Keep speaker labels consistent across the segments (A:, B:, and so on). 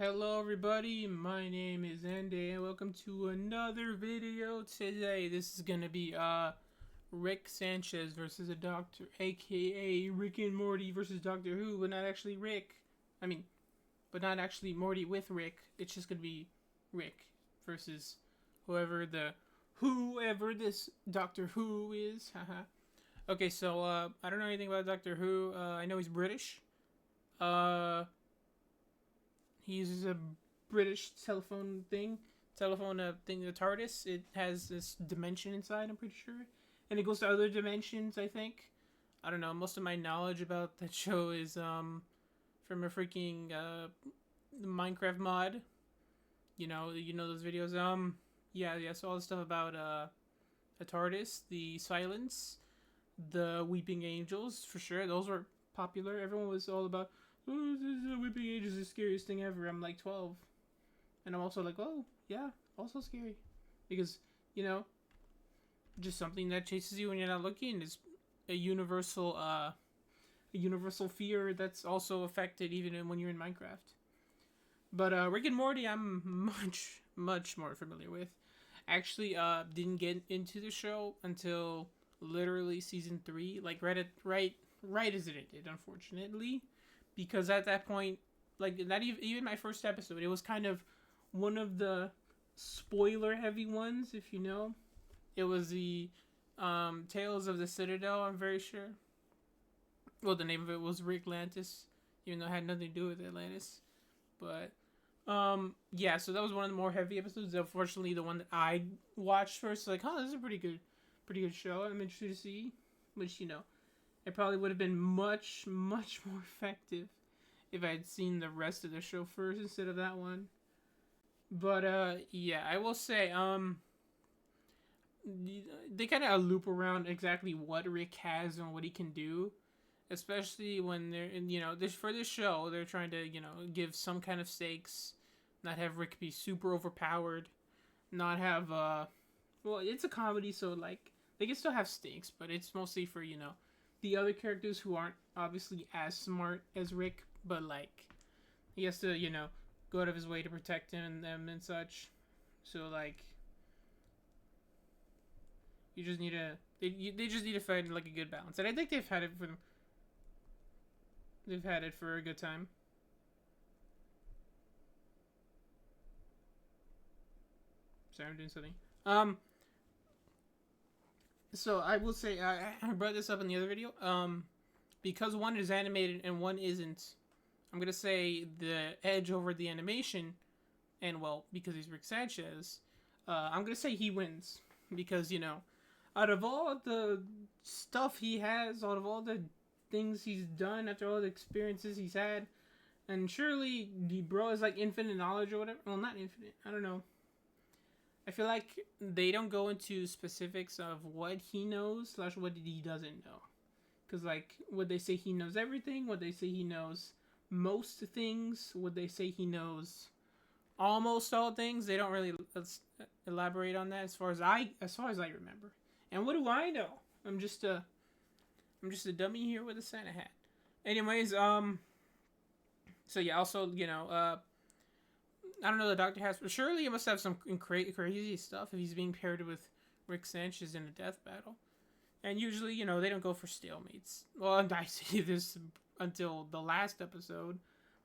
A: Hello everybody, my name is Anday and welcome to another video today. This is gonna be Rick Sanchez versus a doctor, aka Rick and Morty versus Doctor Who, but not actually Rick. But not actually Morty with Rick. It's just gonna be Rick versus whoever this Doctor Who is. Haha. Okay, so I don't know anything about Doctor Who. I know he's British. He uses a British telephone thing, the TARDIS. It has this dimension inside, I'm pretty sure. And it goes to other dimensions, I think. I don't know, most of my knowledge about that show is from a freaking Minecraft mod. You know those videos. Yeah, so all the stuff about the TARDIS, the silence, the weeping angels, for sure. Those were popular. Everyone was all about, oh, this weeping angels is the scariest thing ever. I'm like 12. And I'm also like, oh, yeah, also scary. Because, just something that chases you when you're not looking is a universal fear that's also affected even when you're in Minecraft. But Rick and Morty, I'm much more familiar with. Actually, didn't get into the show until literally season 3, like right as it ended, unfortunately. Because at that point, like, not even my first episode, it was kind of one of the spoiler-heavy ones, if you know. It was the Tales of the Citadel, I'm very sure. Well, the name of it was Rick Atlantis, even though it had nothing to do with Atlantis. But, yeah, so that was one of the more heavy episodes. Unfortunately, the one that I watched first, like, this is a pretty good show. I'm interested to see, which, it probably would have been much more effective if I had seen the rest of the show first instead of that one. But, yeah, I will say, they kind of loop around exactly what Rick has and what he can do. Especially when they're, for this show, they're trying to, give some kind of stakes. Not have Rick be super overpowered. Not have, well, it's a comedy, so, like, they can still have stakes, but it's mostly for, the other characters who aren't obviously as smart as Rick, but like he has to, go out of his way to protect him and them and such. So like you just need to they just need to find like a good balance. And I think they've had it for a good time. Sorry, I'm doing something. So I will say, I brought this up in the other video. Because one is animated and one isn't, I'm gonna say the edge over the animation, and well, because he's Rick Sanchez, I'm gonna say he wins because out of all the stuff he has, out of all the things he's done, after all the experiences he's had, and surely the bro is like infinite knowledge or whatever. Well, not infinite. I don't know. I feel like they don't go into specifics of what he knows / what he doesn't know. Because, like, would they say he knows everything? Would they say he knows most things? Would they say he knows almost all things? They don't really elaborate on that as far as I remember. And what do I know? I'm just a dummy here with a Santa hat. Anyways, so yeah, also, I don't know the Doctor has, but surely he must have some crazy stuff if he's being paired with Rick Sanchez in a death battle. And usually, they don't go for stalemates. Well, I see this until the last episode,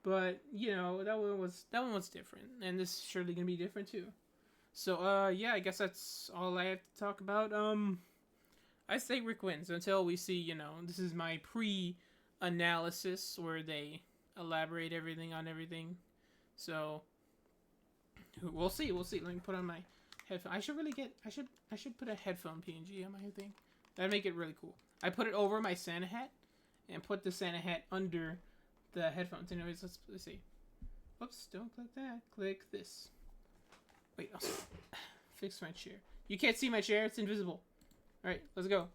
A: but that one was different, and this is surely gonna be different too. So, yeah, I guess that's all I have to talk about. I say Rick wins until we see. This is my pre-analysis where they elaborate everything on everything. So. We'll see. Let me put on my headphone. I should put a headphone PNG on my thing. That'd make it really cool. I put it over my Santa hat and put the Santa hat under the headphones. Anyways, let's see. Oops, don't click that. Click this. Wait, I'll fix my chair. You can't see my chair. It's invisible. All right, let's go.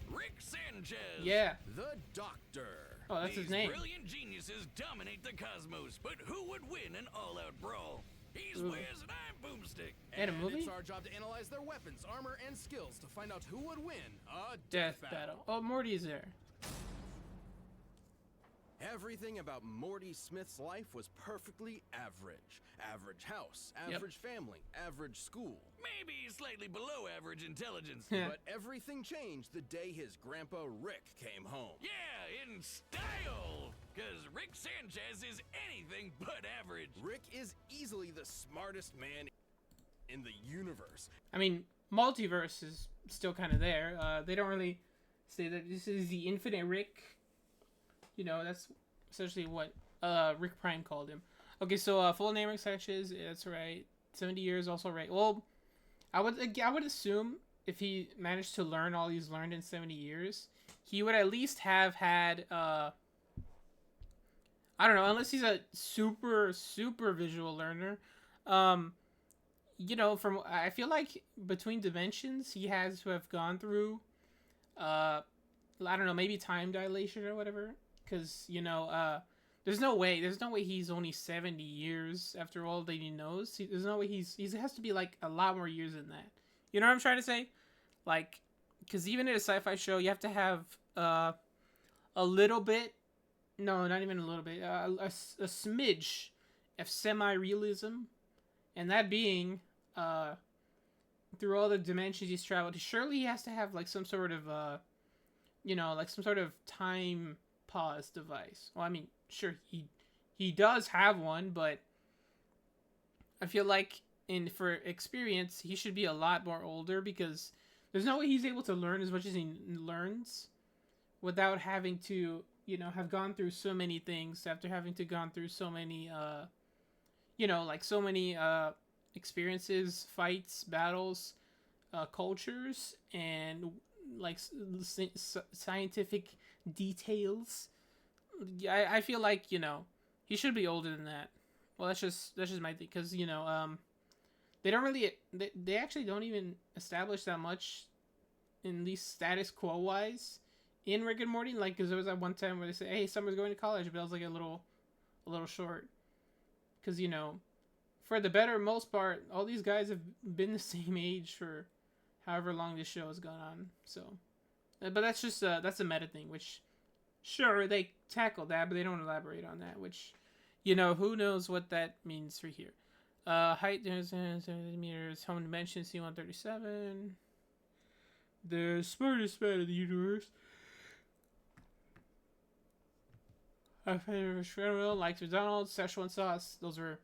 B: Rick Sanchez.
A: Yeah.
B: The Doctor.
A: Oh, that's his name.
B: Brilliant geniuses dominate the cosmos, but who would win an all-out brawl? He's Wiz and I'm Boomstick.
A: And a movie?
C: It's our job to analyze their weapons, armor, and skills to find out who would win a
A: death battle. Oh, Morty's there.
C: Everything about Morty Smith's life was perfectly average. Average house, average family, average school.
B: Maybe slightly below average intelligence.
C: But everything changed the day his grandpa Rick came home.
B: Yeah, in style. Because Rick Sanchez is anything but average.
C: Rick is easily the smartest man in the universe.
A: I mean, multiverse is still kind of there. They don't really say that this is the infinite Rick. You know, that's essentially what Rick Prime called him. Okay, so full name Rick Sanchez, that's right. 70 years, also right. Well, I would assume if he managed to learn all he's learned in 70 years, he would at least have had I don't know, unless he's a super visual learner. You know, I feel like between dimensions, he has to have gone through I don't know, maybe time dilation or whatever, because you know, there's no way he's only 70 years after all that he knows. There's no way he has to be like a lot more years than that. You know what I'm trying to say? Like, because even in a sci-fi show, you have to have a little bit, no, not even a little bit, a smidge of semi-realism, and that being through all the dimensions he's traveled. Surely he has to have like some sort of you know, like some sort of time pause device. Well, I mean, sure, he does have one, but I feel like for experience, he should be a lot more older, because there's no way he's able to learn as much as he learns without having to, you know, have gone through so many things, after having to gone through so many, you know, like so many experiences, fights, battles, cultures, and like scientific details. I feel like, you know, he should be older than that. Well, that's just my thing, because you know, they don't really, they actually don't even establish that much, in least status quo wise, in Rick and Morty. Like, because there was that one time where they say, "Hey, Summer's going to college," but that was like a little short, because you know, for the better most part, all these guys have been the same age for however long this show has gone on. So, but that's just that's a meta thing, which sure they tackle that, but they don't elaborate on that, which, you know, who knows what that means for here. Height, 70 meters, home dimension, C-137. The smartest man in the universe. My favorite Shredder likes McDonald's, Szechuan sauce. Those were,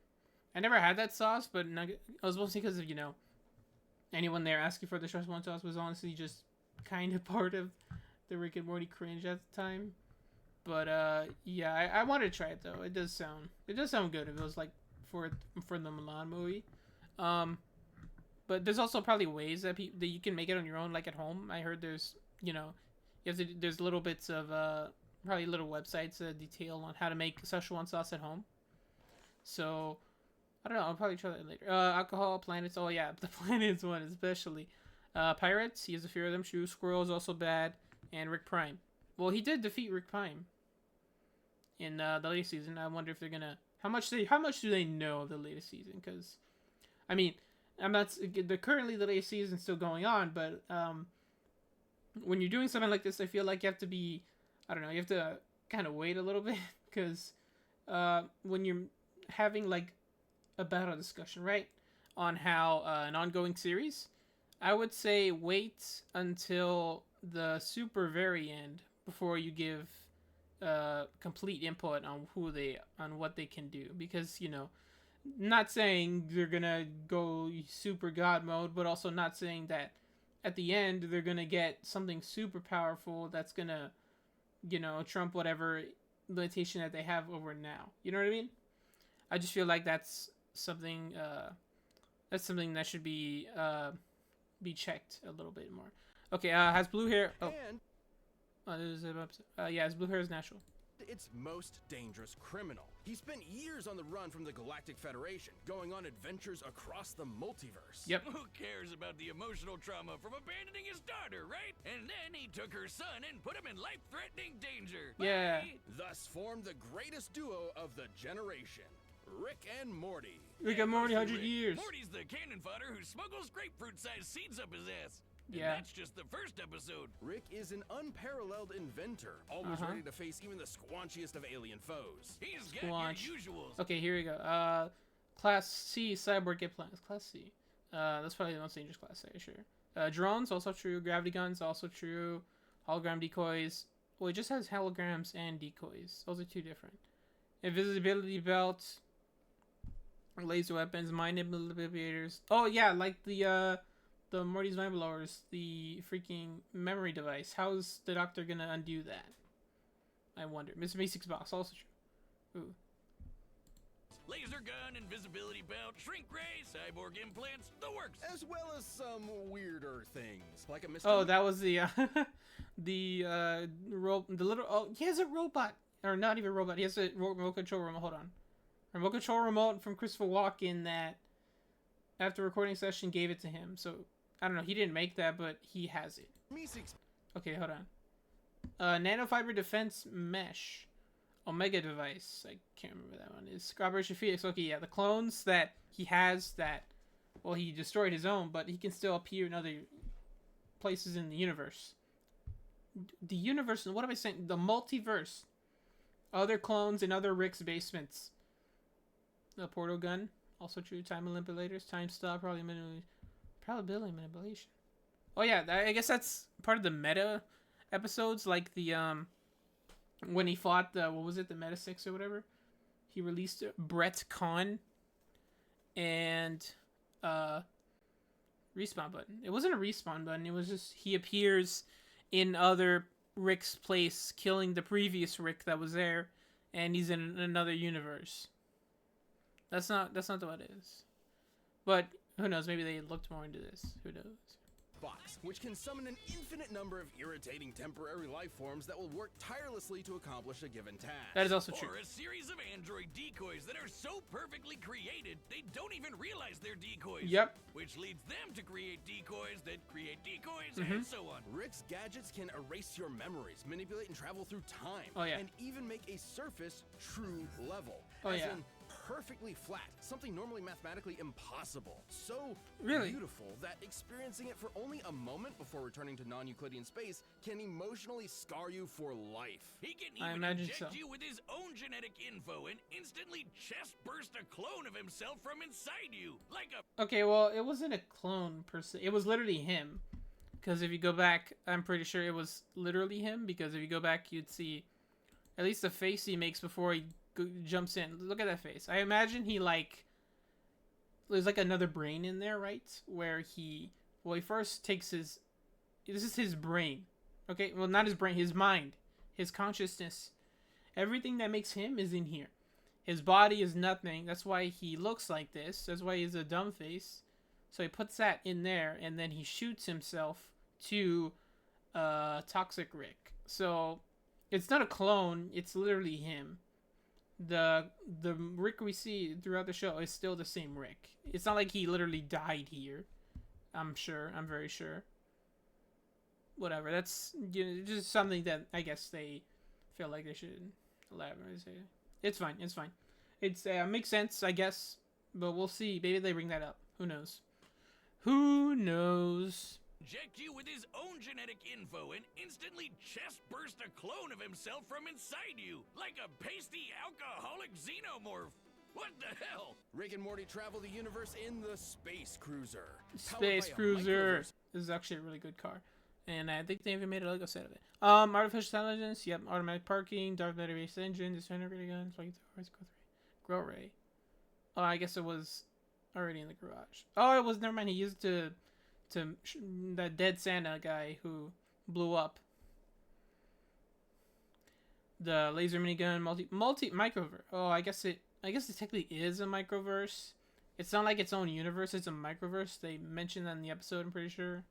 A: I never had that sauce, but it was mostly because of, you know, anyone there asking for the Szechuan sauce was honestly just kind of part of the Rick and Morty cringe at the time. But yeah, I wanted to try it though. It does sound good if it was like for the Milan movie. But there's also probably ways that that you can make it on your own, like at home. I heard there's, you know, there's little bits of probably little websites that detail on how to make Szechuan sauce at home. So I don't know. I'll probably try that later. Alcohol, planets. Oh yeah, the planets one especially. Pirates. He has a fear of them. Shoe Squirrel is also bad. And Rick Prime. Well, he did defeat Rick Prime in the latest season. I wonder if they're gonna how much do they know of the latest season? Because I mean, currently the latest season's still going on, but when you're doing something like this, I feel like you have to be, I don't know, you have to kind of wait a little bit, because when you're having like a battle discussion, right, on how an ongoing series, I would say wait until the super very end before you give complete input on what they can do, because, you know, not saying they're gonna go super god mode, but also not saying that at the end they're gonna get something super powerful that's gonna, you know, trump whatever limitation that they have over now. You know what I mean? I just feel like that's something that should be checked a little bit more. Okay, has blue hair. Oh, yeah, his blue hair is natural.
C: Its most dangerous criminal. He spent years on the run from the Galactic Federation, going on adventures across the multiverse.
A: Yep.
B: Who cares about the emotional trauma from abandoning his daughter, right? And then he took her son and put him in life-threatening danger.
A: Yeah.
B: Bye.
C: Thus formed the greatest duo of the generation, Rick and Morty.
A: Rick and Morty, 100
B: Rick.
A: years.
B: Morty's the cannon fodder who smuggles grapefruit-sized seeds up his ass. And
A: Yeah.
B: that's just the first episode.
C: Rick is an unparalleled inventor, always ready to face even the squanchiest of alien foes.
B: He's got
A: Squanch.
B: your usuals.
A: Okay, here we go. Class C, cyborg get plans. Class C. That's probably the most dangerous class, sure. Drones, also true. Gravity guns, also true. Hologram decoys. Well, it just has holograms and decoys. Those are two different. Invisibility belts. Laser weapons, mind manipulators. Oh, yeah, like the Morty's mind blowers. The freaking memory device. How's the doctor gonna undo that? I wonder. Mr. Basics box, also true. Ooh.
B: Laser gun, invisibility belt, shrink ray, cyborg implants, the works.
C: As well as some weirder things, like a Mr.
A: Oh, that was the the little. Oh, he has a robot, or not even a robot. He has a remote control remote. Hold on, remote control remote from Christopher Walken that after recording session gave it to him. So I don't know. He didn't make that, but he has it. Okay, hold on. Nanofiber defense mesh. Omega device. I can't remember that one. Is Operation Phoenix. Okay, yeah, the clones that he has that, well, he destroyed his own, but he can still appear in other places in the universe. The universe, what am I saying? The multiverse. Other clones in other Rick's basements. The portal gun. Also true. Time manipulators. Time stop. Probability manipulation. Oh, yeah, I guess that's part of the meta episodes, like the, when he fought the, what was it, the Meta 6 or whatever, he released Brett Con and respawn button. It wasn't a respawn button. It was just he appears in other Rick's place, killing the previous Rick that was there, and he's in another universe. That's not what it is. But who knows? Maybe they looked more into this. Who knows?
C: Box, which can summon an infinite number of irritating temporary life forms that will work tirelessly to accomplish a given task.
A: That is also true.
B: Or a series of android decoys that are so perfectly created, they don't even realize they're decoys.
A: Yep.
B: Which leads them to create decoys that create decoys, and so on.
C: Rick's gadgets can erase your memories, manipulate and travel through time,
A: Oh, yeah.
C: and even make a surface true level.
A: Oh,
C: as
A: yeah.
C: in perfectly flat, something normally mathematically impossible. So
A: Really?
C: beautiful that experiencing it for only a moment before returning to non-Euclidean space can emotionally scar you for life.
B: He can
A: I
B: even
A: imagine
B: inject
A: so.
B: you with his own genetic info and instantly chest burst a clone of himself from inside you, like a
A: Okay, well, it wasn't a clone per se. It was literally him. Because if you go back, I'm pretty sure it was literally him. Because if you go back, you'd see at least the face he makes before he jumps in. Look at that face. I imagine he, like, there's like another brain in there, right? Where he first takes his, this is his brain. Okay, well, not his brain, his mind, his consciousness. Everything that makes him is in here. His body is nothing. That's why he looks like this. That's why he's a dumb face. So he puts that in there, and then he shoots himself to Toxic Rick. So it's not a clone. It's literally him. The Rick we see throughout the show is still the same Rick. It's not like he literally died here. I'm very sure. Whatever. That's just something that I guess they feel like they should elaborate. It's fine. It's makes sense, I guess. But we'll see. Maybe they bring that up. Who knows?
B: inject you with his own genetic info and instantly chest burst a clone of himself from inside you, like a pasty alcoholic xenomorph. What the hell?
C: Rick and Morty travel the universe in the Space Cruiser.
A: Space Cruiser. This is actually a really good car. And I think they even made a Lego set of it. Artificial intelligence, yep, automatic parking, dark matter-based engine, disintegrator guns, grow ray. Oh, I guess it was already in the garage. Oh, it was, never mind, he used it to that dead Santa guy who blew up. The laser minigun, microverse. Oh, I guess it technically is a microverse. It's not like its own universe, it's a microverse. They mentioned that in the episode, I'm pretty sure.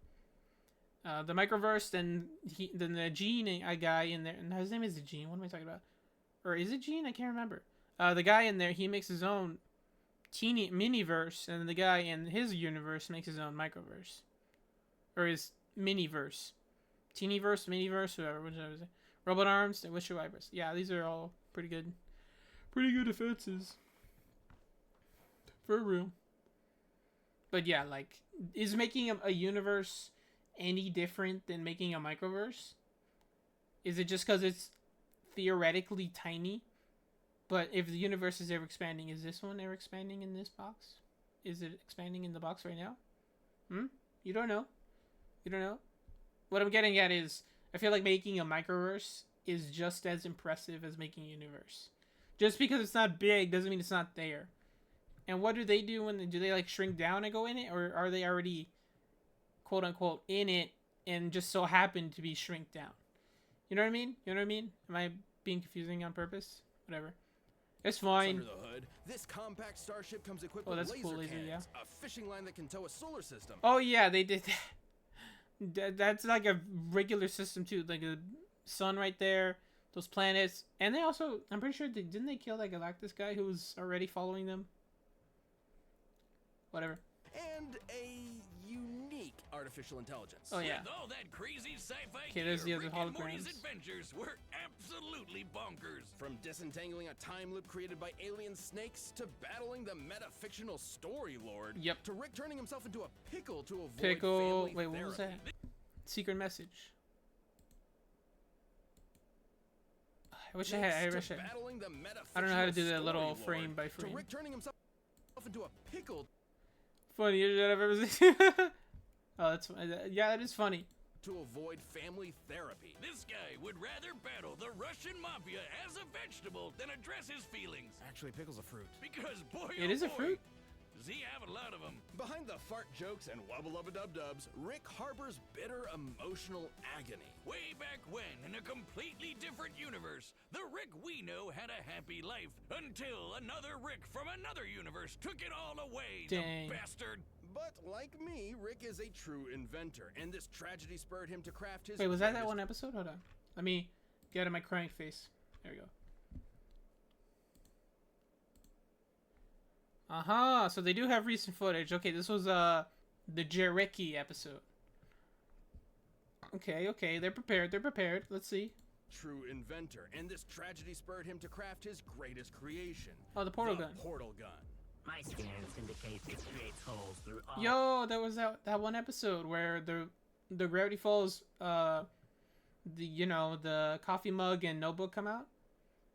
A: The microverse, then the Gene guy in there, and his name is Gene. What am I talking about? Or is it Gene? I can't remember. The guy in there, he makes his own teeny miniverse, and the guy in his universe makes his own microverse, or his miniverse, teenyverse, miniverse, whatever. Robot arms and windshield wipers. Yeah, these are all pretty good defenses for real. But yeah, like, is making a universe any different than making a microverse? Is it just because it's theoretically tiny? But if the universe is ever expanding, is this one ever expanding in this box? Is it expanding in the box right now? You don't know. You don't know. What I'm getting at is, I feel like making a microverse is just as impressive as making a universe. Just because it's not big doesn't mean it's not there. And what do they do when do they like shrink down and go in it, or are they already quote unquote in it and just so happen to be shrink down? You know what I mean? You know what I mean? Am I being confusing on purpose? Whatever. It's fine.
C: Under the hood, this compact starship comes equipped with
A: that's
C: laser
A: cool, laser,
C: cannons,
A: yeah.
C: a fishing line that can tow a solar system.
A: Oh yeah, they did that. That's like a regular system too, like a sun right there, those planets, and they also, I'm pretty sure, didn't they kill that Galactus guy who was already following them? Whatever.
C: And a unique artificial intelligence.
A: Oh yeah.
B: With all that crazy sci-fi
A: Okay, there's the
B: gear,
A: other
B: Rick and Morty's
A: holograms.
B: adventures were absolutely bonkers.
C: From disentangling a time loop created by alien snakes to battling the meta-fictional story lord.
A: Yep.
C: To Rick turning himself into a pickle to avoid
A: Pickle.
C: family
A: Wait, what was that?
C: therapy.
A: Secret message. I wish I had. I wish I.
C: Battling the
A: I don't know how to do that
C: meta-fictional
A: little
C: story
A: frame
C: lord.
A: by
C: To
A: frame.
C: Rick turning himself into a pickle
A: Funniest shit I've ever seen. Oh, that's yeah, that is funny.
C: to avoid family therapy.
B: This guy would rather battle the Russian mafia as a vegetable than address his feelings.
C: Actually, pickle's a fruit.
B: Because boy,
A: It
B: oh
A: is a
B: boy,
A: fruit.
B: does he have a lot of them.
C: Behind the fart jokes and wubba-lubba-dub-dubs, Rick harbors bitter emotional agony.
B: Way back when, in a completely different universe, the Rick we know had a happy life until another Rick from another universe took it all away.
A: Dang.
B: The bastard.
C: But like me, Rick is a true inventor, and this tragedy spurred him to craft his
A: Wait, was that
C: greatest-
A: one episode? Hold on. Let me get out of my crying face. There we go. Uh-huh. So they do have recent footage. Okay, this was the Jericho episode. Okay, they're prepared. They're prepared. Let's see.
C: True inventor, and this tragedy spurred him to craft his greatest creation.
A: Oh, the portal gun.
C: Portal gun.
D: My scans indicate it creates holes through all.
A: Yo, there was that one episode where the Gravity Falls the coffee mug and notebook come out.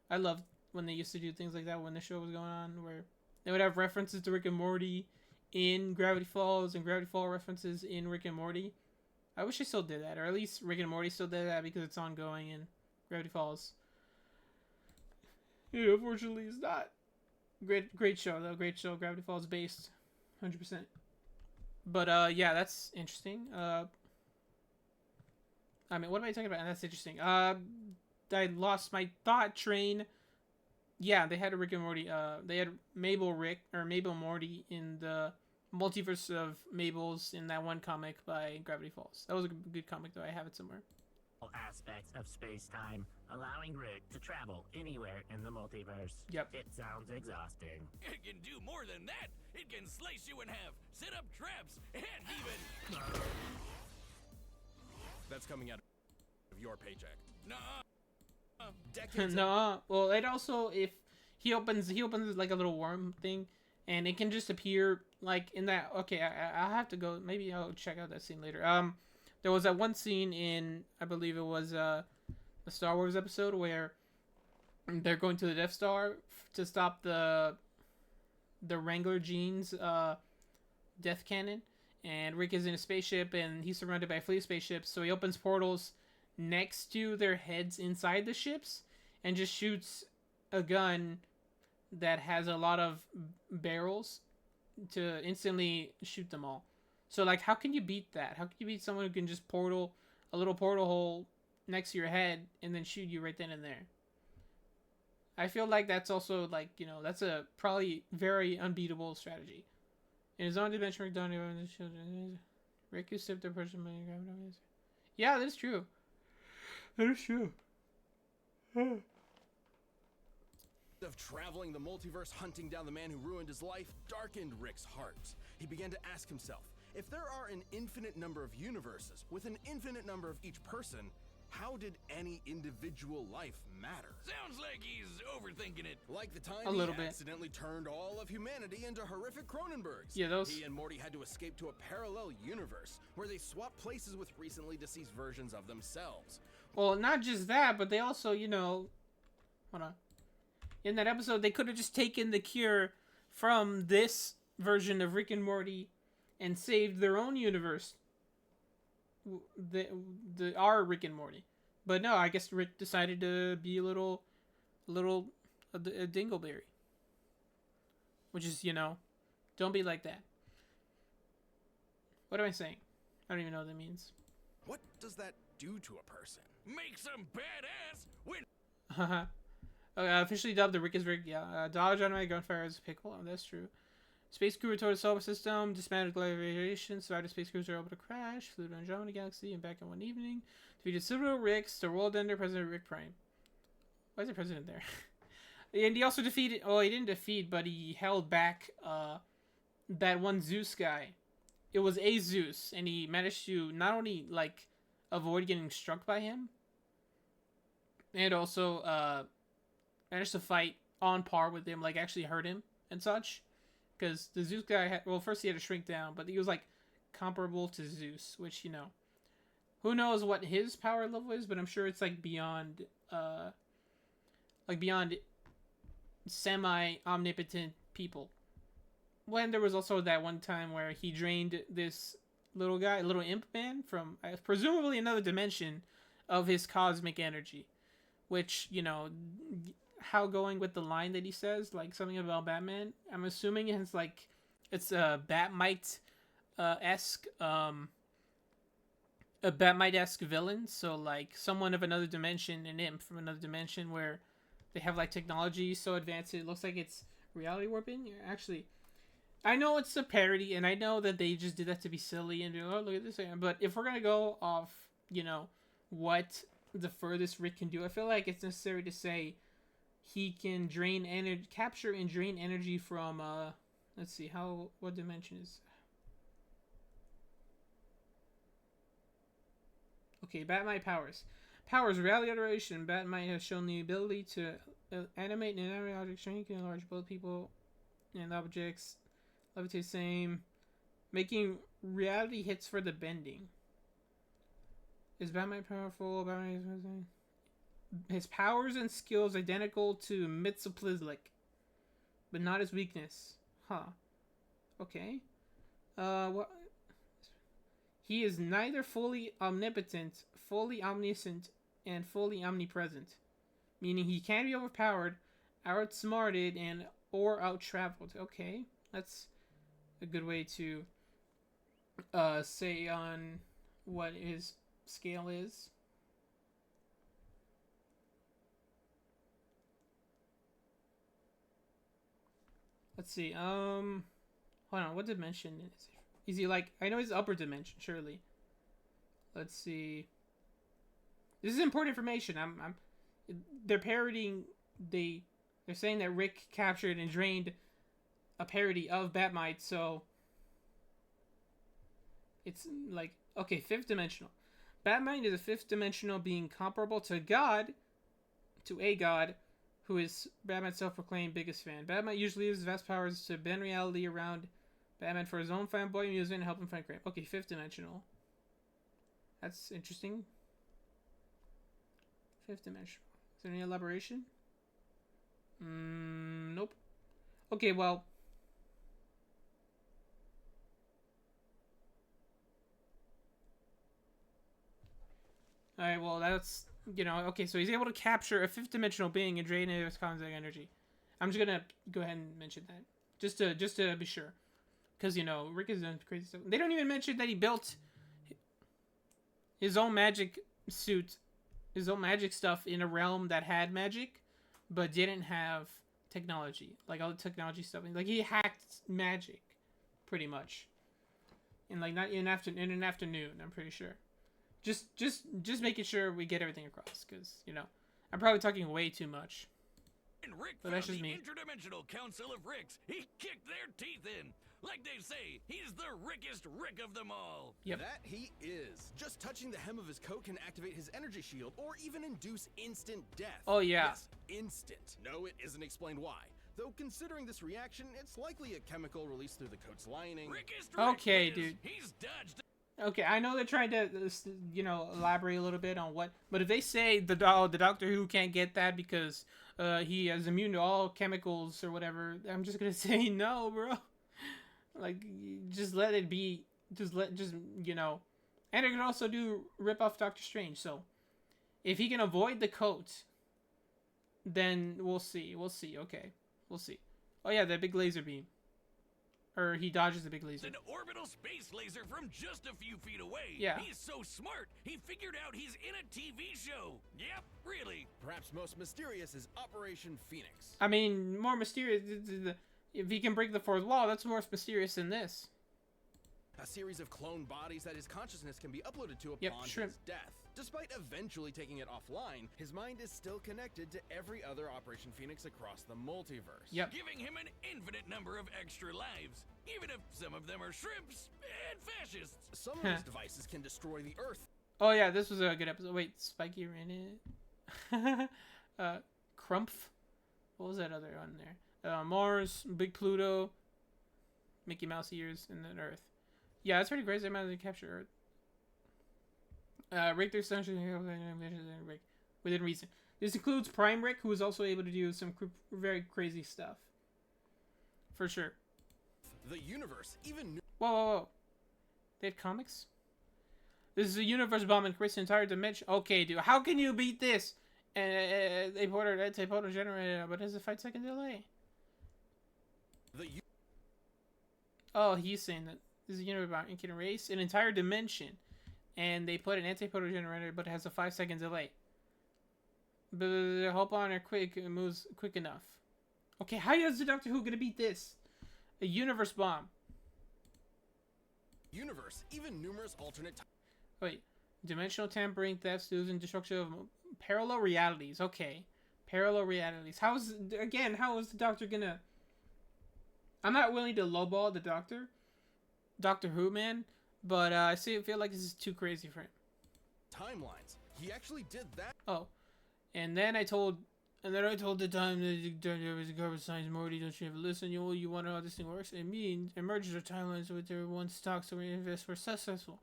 A: I loved when they used to do things like that when the show was going on, where they would have references to Rick and Morty in Gravity Falls and Gravity Falls references in Rick and Morty. I wish they still did that, or at least Rick and Morty still did that because it's ongoing in Gravity Falls. Yeah, unfortunately, it's not. Great show though. Great show. Gravity Falls based, 100%. But yeah, that's interesting. I mean, what am I talking about? That's interesting. I lost my thought train. Yeah, they had a Rick and Morty. They had Mabel Morty in the multiverse of Mabel's in that one comic by Gravity Falls. That was a good comic though. I have it somewhere.
D: Aspects of space-time, allowing Rick to travel anywhere in the multiverse.
A: Yep.
D: It sounds exhausting.
B: It can do more than that. It can slice you in half, set up traps, and even...
C: That's coming out of your paycheck.
B: Nuh-uh.
C: Decades
A: No, well, it also, if he opens like a little worm thing, and it can just appear like in that. Okay, I have to go. Maybe I'll check out that scene later. There was that one scene in, I believe it was the Star Wars episode where they're going to the Death Star to stop the Wrangler Gene's death cannon, and Rick is in a spaceship and he's surrounded by a fleet of spaceships. So he opens portals next to their heads inside the ships and just shoots a gun that has a lot of barrels to instantly shoot them all. So, like, how can you beat that? How can you beat someone who can just portal a little portal hole next to your head and then shoot you right then and there? I feel like that's also, like, that's a probably very unbeatable strategy. In his own dimension, Rick Donnie, Rick who stepped their person. Yeah, that's true. That is true.
C: of traveling the multiverse hunting down the man who ruined his life darkened Rick's heart. He began to ask himself, if there are an infinite number of universes with an infinite number of each person, How did any individual life matter?
B: Sounds like he's overthinking it.
C: Like the time
A: A little bit.
C: accidentally turned all of humanity into horrific Cronenbergs.
A: Yeah, those.
C: He and Morty had to escape to a parallel universe where they swapped places with recently deceased versions of themselves.
A: Well, not just that, but they also, you know, hold on. In that episode, they could have just taken the cure from this version of Rick and Morty and saved their own universe. Our Rick and Morty. But no, I guess Rick decided to be a dingleberry. Which is, you know, don't be like that. What am I saying? I don't even know what that means.
C: What does that do to a person?
B: Make some badass win.
A: Haha. Officially dubbed the Rick is Rick. Yeah. Dodge automatic gunfire as a pickle. Oh, that's true. Space crew retorted solar system. Dismantled radiation. Survived a space cruiser able to crash. Flew to Andromeda Galaxy and back in one evening. Defeated several Ricks. The world ender President Rick Prime. Why is the president there? And he also defeated. Oh, he didn't defeat, but he held back that one Zeus guy. It was a Zeus, and he managed to not only like avoid getting struck by him, and also managed to fight on par with him, like actually hurt him and such. Because the Zeus guy had, well, first he had to shrink down, but he was like comparable to Zeus, which, you know, who knows what his power level is, but I'm sure it's like beyond semi-omnipotent people. When there was also that one time where he drained this little guy, little imp man, from presumably another dimension of his cosmic energy. Which, you know, how going with the line that he says, like something about Batman, I'm assuming it's like, it's a Batmite-esque, a Batmite-esque villain. So, like, someone of another dimension, an imp from another dimension where they have, like, technology so advanced it looks like it's reality warping. Actually, I know it's a parody, and I know that they just did that to be silly and oh, look at this. But if we're gonna go off, you know, what the furthest Rick can do, I feel like it's necessary to say he can drain energy, capture and drain energy from. Let's see, what dimension is? Okay, Batmite powers. Powers reality alteration. Batmite has shown the ability to animate and inanimate objects, shrink and enlarge both people and objects. Levitate same. Making reality hits for the bending. Is Batmite powerful? His powers and skills identical to Mitsuplislik, but not his weakness. Huh. Okay. What? He is neither fully omnipotent, fully omniscient, and fully omnipresent, meaning he can be overpowered, outsmarted, and or out-traveled. Okay, that's a good way to say on what his scale is. Let's see. Hold on. What dimension is he? Is he like? I know he's upper dimension, surely. Let's see. This is important information. They're parodying. They're saying that Rick captured and drained a parody of Batmite, so it's like, okay, fifth dimensional. Batmite is a fifth dimensional being comparable to a god, who is Batman's self-proclaimed biggest fan. Batman usually uses vast powers to bend reality around Batman for his own fanboy amusement and help him find crime. Okay, fifth dimensional. That's interesting. Fifth dimensional. Is there any elaboration? Nope. Okay, well. Alright, well, that's, you know, okay, so he's able to capture a fifth dimensional being and drain his cosmic energy. I'm just gonna go ahead and mention that. Just to be sure. Because, you know, Rick is doing crazy stuff. They don't even mention that he built his own magic suit, his own magic stuff in a realm that had magic, but didn't have technology. Like, all the technology stuff. Like, he hacked magic, pretty much. In, like, not in an afternoon, I'm pretty sure. Just making sure we get everything across, because, you know, I'm probably talking way too much.
B: And Rick
A: But
B: found
A: that's just
B: the
A: me.
B: Interdimensional Council of Ricks. He kicked their teeth in. Like they say, he's the rickest Rick of them all.
A: Yep.
C: That he is. Just touching the hem of his coat can activate his energy shield or even induce instant death.
A: Oh, yeah.
C: Yes, instant. No, it isn't explained why. Though considering this reaction, it's likely a chemical released through the coat's lining.
B: Rickest Rick
A: Okay,
B: Liz.
A: dude.
B: He's dodged.
A: Okay, I know they're trying to, you know, elaborate a little bit on what, but if they say the Doctor Who can't get that because he is immune to all chemicals or whatever, I'm just gonna say no, bro. Like, just let it be. Just you know, and it can also do rip off Doctor Strange. So, if he can avoid the coat, then we'll see. We'll see. Okay, we'll see. Oh yeah, that big laser beam. Or he dodges the big laser.
B: An orbital space laser from just a few feet away.
A: Yeah.
B: He's so smart, he figured out he's in a TV show. Yep, really.
C: Perhaps most mysterious is Operation Phoenix.
A: I mean, more mysterious. If he can break the fourth wall, that's more mysterious than this.
C: A series of clone bodies that his consciousness can be uploaded to
A: Yep,
C: upon
A: shrimp.
C: his death. Despite eventually taking it offline, his mind is still connected to every other Operation Phoenix across the multiverse.
A: Yep.
B: Giving him an infinite number of extra lives, even if some of them are shrimps and fascists.
C: Some of his devices can destroy the Earth.
A: Oh yeah, this was a good episode. Wait, Spiky ran it. Crumph. What was that other on there? Mars, Big Pluto, Mickey Mouse ears, and then Earth. Yeah, that's pretty crazy. I managed to capture Earth. Rick their Sanchez within reason. This includes Prime Rick, who is also able to do some very crazy stuff. For sure.
C: The universe even knew.
A: Whoa. They have comics? This is a universe bomb and creates an entire dimension. Okay, dude. How can you beat this? And they put a generator, but there's a 5-second delay. Oh, he's saying that this is a universe bomb and can erase an entire dimension. And they put an antipoda generator, but it has a 5-second delay. But hope on it quick, it moves quick enough. Okay, how is the Doctor Who gonna beat this? A universe bomb.
C: Universe, even numerous alternate.
A: Wait, dimensional tampering, theft, and destruction of parallel realities. Okay, parallel realities. How is the Doctor gonna? I'm not willing to lowball the Doctor Who man, but I feel like this is too crazy for him.
C: Timelines. He actually did that.
A: Oh, and then I told the time that there was a garbage science Morty, don't you ever listen? You wonder how this thing works? It means emerges or timelines with their one stock so we invest for successful.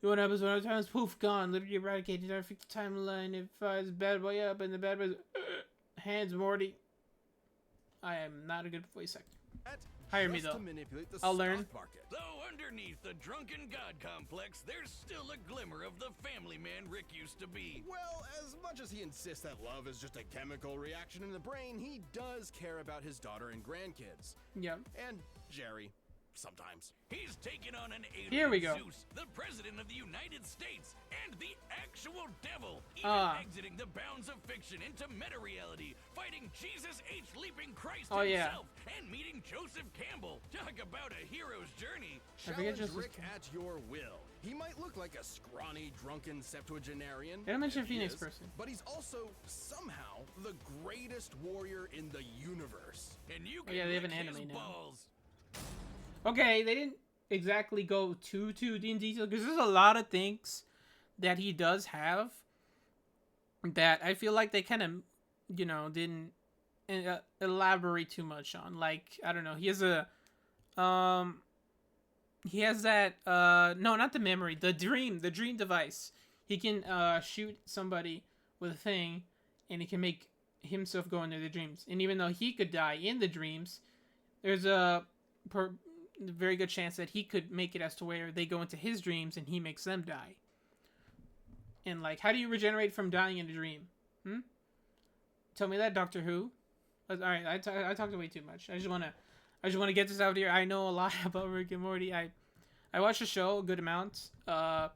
A: You know what happens when our time's poof gone, literally eradicated our 50 timeline. It fires bad boy up and the bad boy's hands Morty. I am not a good voice actor. Hire me though. I'll learn.
B: Though underneath the drunken god complex, there's still a glimmer of the family man Rick used to be.
C: Well, as much as he insists that love is just a chemical reaction in the brain, he does care about his daughter and grandkids.
A: Yep.
C: And Jerry, sometimes.
B: He's taken on an alien
A: Here we go.
B: Zeus, the president of the United States, and the actual devil, even exiting the bounds of fiction into meta-reality, fighting Jesus H. Leaping Christ himself, and meeting Joseph Campbell. Talk about a hero's journey.
C: Challenge Rick at your will. He might look like a scrawny, drunken septuagenarian.
A: They don't mention Phoenix person.
C: But he's also, somehow, the greatest warrior in the universe.
B: And you can
A: they have an
B: lick his
A: anime now.
B: balls.
A: Okay, they didn't exactly go too in detail because there's a lot of things that he does have that I feel like they kind of, didn't elaborate too much on. Like, I don't know, he has that no, not the memory, the dream device. He can shoot somebody with a thing, and he can make himself go into the dreams. And even though he could die in the dreams, there's a very good chance that he could make it as to where they go into his dreams and he makes them die. And like, how do you regenerate from dying in a dream? Tell me that, Doctor Who. All right, I talked way too much. I just wanna get this out here. I know a lot about Rick and Morty. I watched the show a good amount. I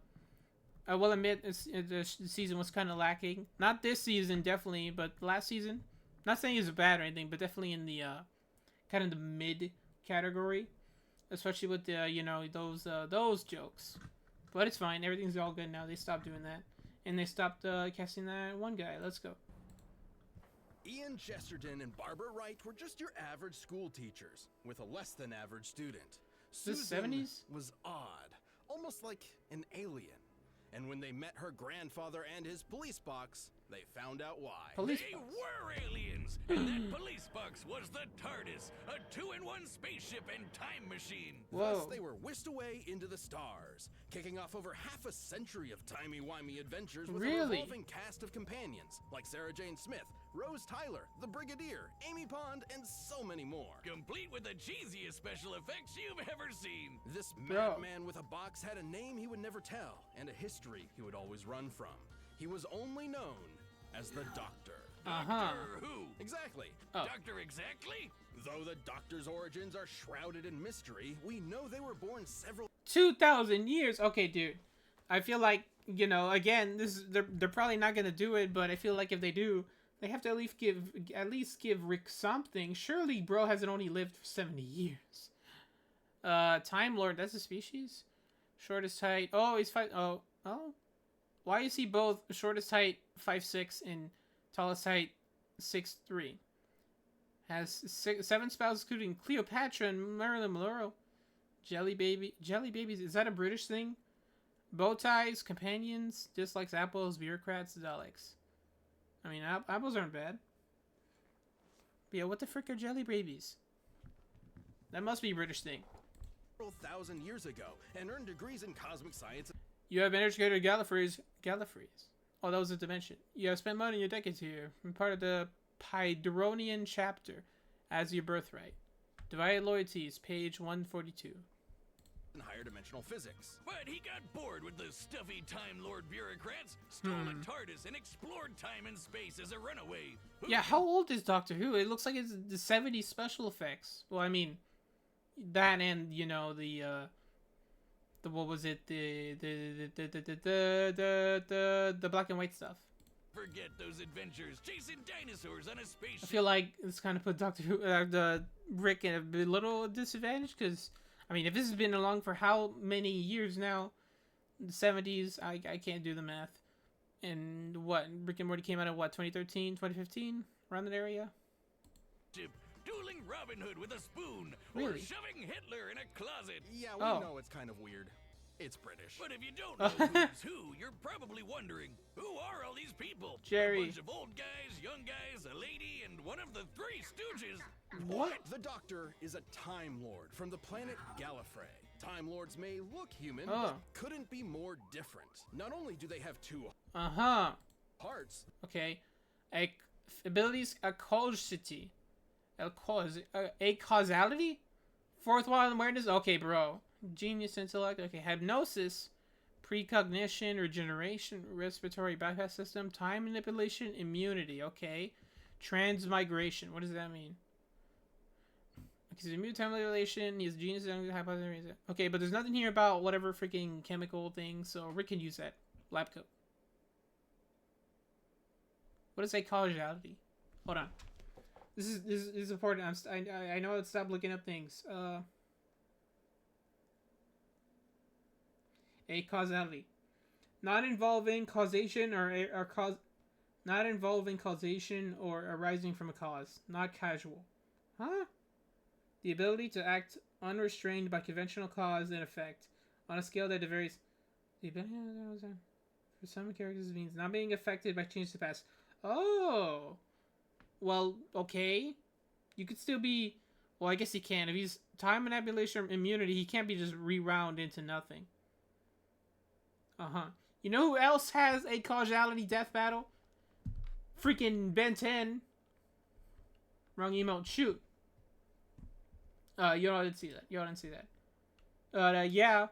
A: will admit the season was kind of lacking. Not this season, definitely, but last season. Not saying it's bad or anything, but definitely in the kind of the mid category, especially with the those jokes. But it's fine. Everything's all good now. They stopped doing that, and they stopped casting that one guy. Let's go.
C: Ian Chesterton and Barbara Wright were just your average school teachers, with a less than average student.
A: The
C: Susan
A: 70s?
C: was odd, almost like an alien. And when they met her grandfather and his police box, they found out why.
A: Police
B: They
A: box.
B: were aliens, and that police box was the TARDIS, a 2-in-1 spaceship and time machine.
A: Whoa.
C: Thus, they were whisked away into the stars, kicking off over half a century of timey-wimey adventures with a
A: Really?
C: revolving cast of companions, like Sarah Jane Smith, Rose Tyler, the Brigadier, Amy Pond, and so many more.
B: Complete with the cheesiest special effects you've ever seen.
C: This
A: Bro.
C: madman with a box had a name he would never tell, and a history he would always run from. He was only known as the Doctor.
A: Uh-huh.
B: Doctor Who?
C: Exactly.
A: Oh.
B: Doctor Exactly?
C: Though the Doctor's origins are shrouded in mystery, we know they were born several
A: 2,000 years. Okay, dude. I feel like, you know, again, they're probably not gonna do it, but I feel like if they do, they have to at least give Rick something. Surely, bro hasn't only lived for 70 years. Time Lord, that's a species. Shortest height. Oh, he's oh. Why is he both shortest height 5'6" and tallest height 6'3"? Has 7 spouses, including Cleopatra and Marilyn Monroe. Jelly babies. Is that a British thing? Bow ties, companions, dislikes apples, bureaucrats, Daleks. I mean, apples aren't bad. But yeah, what the frick are jelly babies? That must be a British thing.
C: thousand years ago and earned degrees in cosmic science.
A: You have been educated at Gallifrey's. Oh, that was a dimension. You have spent money in your decades here. Been part of the Pydronian chapter as your birthright. Divided loyalties, page 142.
C: In higher dimensional physics.
B: But he got bored with the stuffy Time Lord bureaucrats, stole a TARDIS, and explored time and space as a runaway.
A: Yeah, how old is Doctor Who? It looks like it's the 70s special effects. Well, I mean, that and, you know, the what was it? The black and white stuff.
B: Forget those adventures, chasing dinosaurs on a
A: I
B: spaceship.
A: feel like it's kind of put Doctor Who, the Rick at a little disadvantage, because, I mean, if this has been along for how many years now? The 70s, I can't do the math. And what? Rick and Morty came out in what, 2013, 2015? Around that area?
B: Dueling Robin Hood with a spoon, or
A: Really?
B: shoving Hitler in a closet.
C: Yeah, we
A: Oh.
C: know it's kind of weird. It's British.
B: But if you don't know who's who, you're probably wondering, who are all these people?
A: Jerry.
B: A bunch of old guys, young guys, a lady, and one of the Three Stooges.
A: What?
C: The Doctor is a Time Lord from the planet Gallifrey. Time Lords may look human,
A: Oh.
C: but couldn't be more different. Not only do they have two
A: Uh-huh.
C: hearts,
A: Okay. Abilities, a causality. A causality? Fourth wall awareness? Okay, bro. Genius intellect. Okay, hypnosis. Precognition, regeneration, respiratory bypass system, time manipulation, immunity. Okay. Transmigration. What does that mean? Because he's immune to time manipulation, he has genius hypothesis. Okay, but there's nothing here about whatever freaking chemical thing, so Rick can use that. Lab coat. What is a causality? Hold on. This is important. I know I'd stop looking up things. A causality, not involving causation not involving causation or arising from a cause. Not casual. Huh? The ability to act unrestrained by conventional cause and effect on a scale that varies. The ability for some characters means not being affected by change to past. Oh. Well, okay. You could still be... Well, I guess he can. If he's time manipulation immunity, he can't be just rewound into nothing. Uh-huh. You know who else has a causality death battle? Freaking Ben 10. Wrong emote. Shoot. You all didn't see that. Yeah.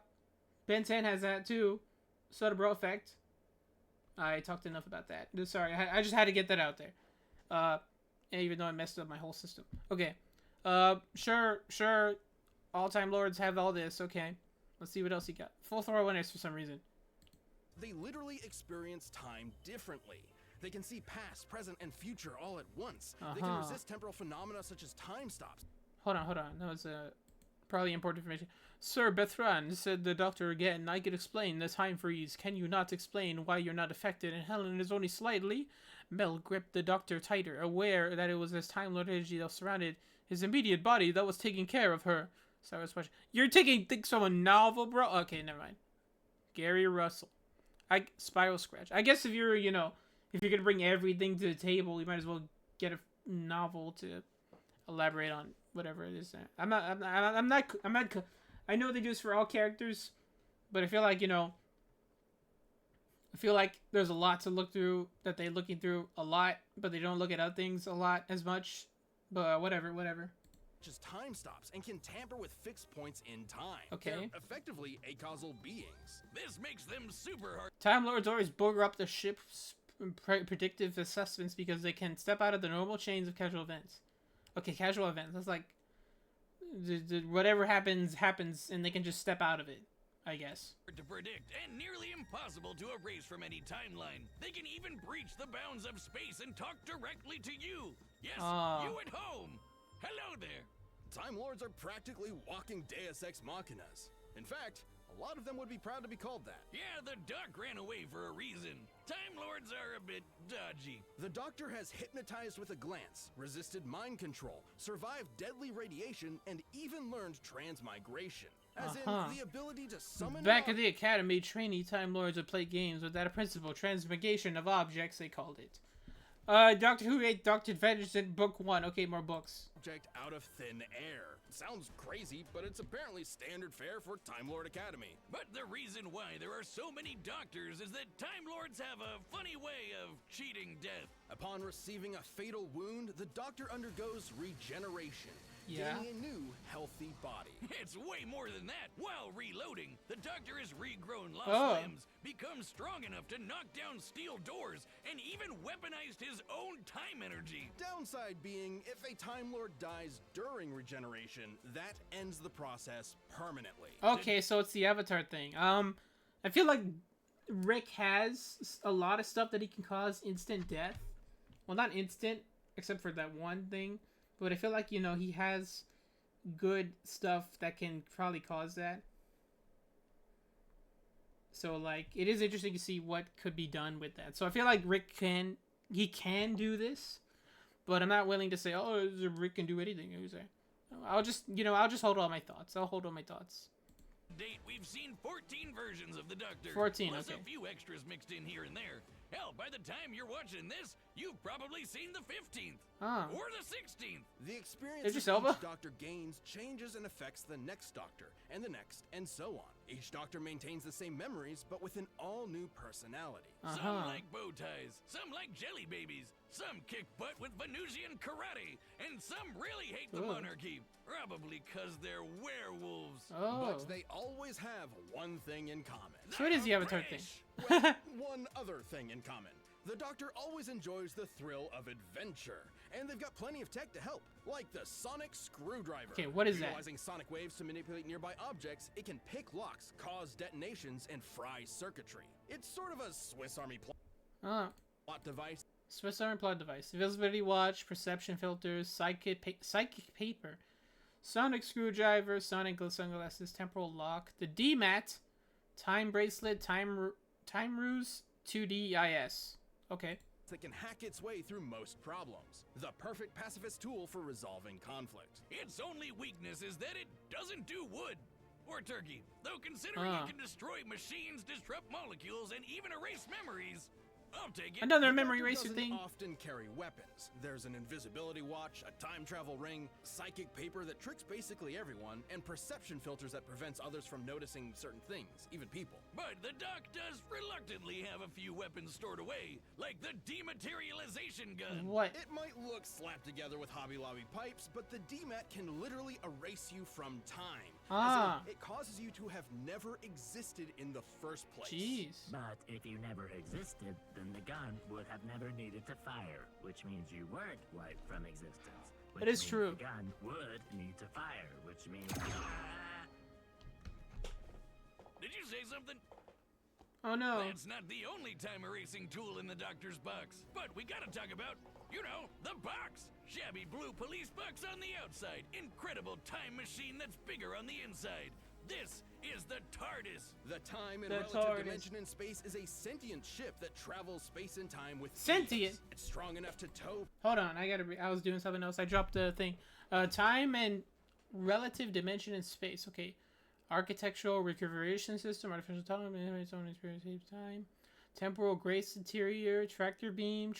A: Ben 10 has that too. Soda Bro effect. I talked enough about that. Sorry, I just had to get that out there. Even though I messed up my whole system. Okay. Sure. All Time Lords have all this. Okay. Let's see what else he got. Full throw winners for some reason.
C: they literally experience time differently. They can see past, present, and future all at once. They can resist temporal phenomena such as time stops.
A: Hold on. That was probably important information. Sir Bethran, said the doctor again. I could explain the time freeze. Can you not explain why you're not affected? And Helen is only slightly. Mel gripped the doctor tighter, aware that it was this Time Lord energy that surrounded his immediate body that was taking care of her. Cyrus question. You're taking things from a novel, bro? Okay, never mind. Gary Russell. Spiral Scratch. I guess if you're, you know, if you're gonna bring everything to the table, you might as well get a novel to elaborate on whatever it is. I'm not. I know they do this for all characters, but I feel like, you know, I feel like there's a lot to look through that they're looking through a lot, but they don't look at other things a lot as much. But whatever.
C: Just time stops and can tamper with fixed points in time.
A: Okay.
C: They're effectively acausal beings.
B: This makes them super hard.
A: Time Lords always booger up the ship's predictive assessments because they can step out of the normal chains of casual events. Okay, casual events. That's like whatever happens, and they can just step out of it, I guess.
B: To predict and nearly impossible to erase from any timeline. They can even breach the bounds of space and talk directly to you. Yes, you at home. Hello there.
C: Time Lords are practically walking Deus Ex Machinas. In fact, a lot of them would be proud to be called that.
B: Yeah, the Doc ran away for a reason. Time Lords are a bit dodgy.
C: The Doctor has hypnotized with a glance, resisted mind control, survived deadly radiation, and even learned transmigration. As in, the ability to summon...
A: Back at the Academy, trainee Time Lords would play games without a principle, transmigration of objects, they called it. Doctor Who 8 Doctor Adventures in Book 1. Okay, more books.
C: Object out of thin air. Sounds crazy, but it's apparently standard fare for Time Lord Academy.
B: But the reason why there are so many doctors is that Time Lords have a funny way of cheating death.
C: Upon receiving a fatal wound, the Doctor undergoes regeneration.
A: Yeah.
C: Gaining a new, healthy body.
B: It's way more than that. While reloading, the Doctor has regrown lost limbs, become strong enough to knock down steel doors, and even weaponized his own time energy.
C: Downside being, if a Time Lord dies during regeneration, that ends the process permanently.
A: Okay, so it's the Avatar thing. I feel like Rick has a lot of stuff that he can cause instant death. Well, not instant, except for that one thing. But I feel like, you know, he has good stuff that can probably cause that. So, like, it is interesting to see what could be done with that. So I feel like Rick can do this. But I'm not willing to say, oh, Rick can do anything. I'll just hold all my thoughts. I'll hold all my thoughts.
B: Date, we've seen 14 versions of the Doctor.
A: 14,
B: plus
A: okay.
B: a few extras mixed in here and there. Hell, by the time you're watching this, you've probably seen the 15th. Or the 16th.
C: The experience
A: Idris
C: each
A: Elba?
C: Doctor gains changes and affects the next Doctor, and the next, and so on. Each Doctor maintains the same memories, but with an all-new personality.
B: Some like bow ties, some like jelly babies, some kick butt with Venusian karate, and some really hate the monarchy. Probably because they're werewolves.
C: But they always have one thing in common.
A: So it is the Avatar thing.
C: Well, one other thing in common. The Doctor always enjoys the thrill of adventure, and they've got plenty of tech to help, like the sonic screwdriver.
A: Okay, what is that?
C: Utilizing sonic waves to manipulate nearby objects, it can pick locks, cause detonations, and fry circuitry. It's sort of a Swiss Army plot device.
A: Swiss Army plot device. Visibility watch, perception filters, psychic paper, sonic screwdriver, sonic sunglasses, temporal lock, the DMAT, time bracelet, time ruse, 2DIS. Okay.
C: That can hack its way through most problems. The perfect pacifist tool for resolving conflict.
B: Its only weakness is that it doesn't do wood or turkey. Though considering it can destroy machines, disrupt molecules, and even erase memories, I'll take it.
A: Another memory eraser
C: doesn't
A: thing.
C: Often carry weapons. There's an invisibility watch, a time travel ring, psychic paper that tricks basically everyone, and perception filters that prevents others from noticing certain things, even people.
B: But the Doc does reluctantly have a few weapons stored away, like the dematerialization gun.
A: What?
C: It might look slapped together with Hobby Lobby pipes, but the DMAT can literally erase you from time. As in, it causes you to have never existed in the first place.
A: Jeez.
D: But if you never existed, then the gun would have never needed to fire, which means you weren't wiped from existence.
A: That is true.
D: The gun would need to fire, which means...
B: Did you say something?
A: Oh no.
B: That's not the only time erasing tool in the Doctor's box. But we gotta talk about, you know, the box. Shabby blue police box on the outside. Incredible time machine that's bigger on the inside. This is the TARDIS.
C: The time and
A: The
C: relative
A: TARDIS.
C: dimension in space is a sentient ship that travels space and time with
A: Sentient?
C: ease. It's strong enough to tow.
A: Hold on, I was doing something else. I dropped the thing. Time and relative dimension in space. Okay. Architectural recuperation system, artificial time, its own experience, saves time. Temporal grace interior, tractor beam.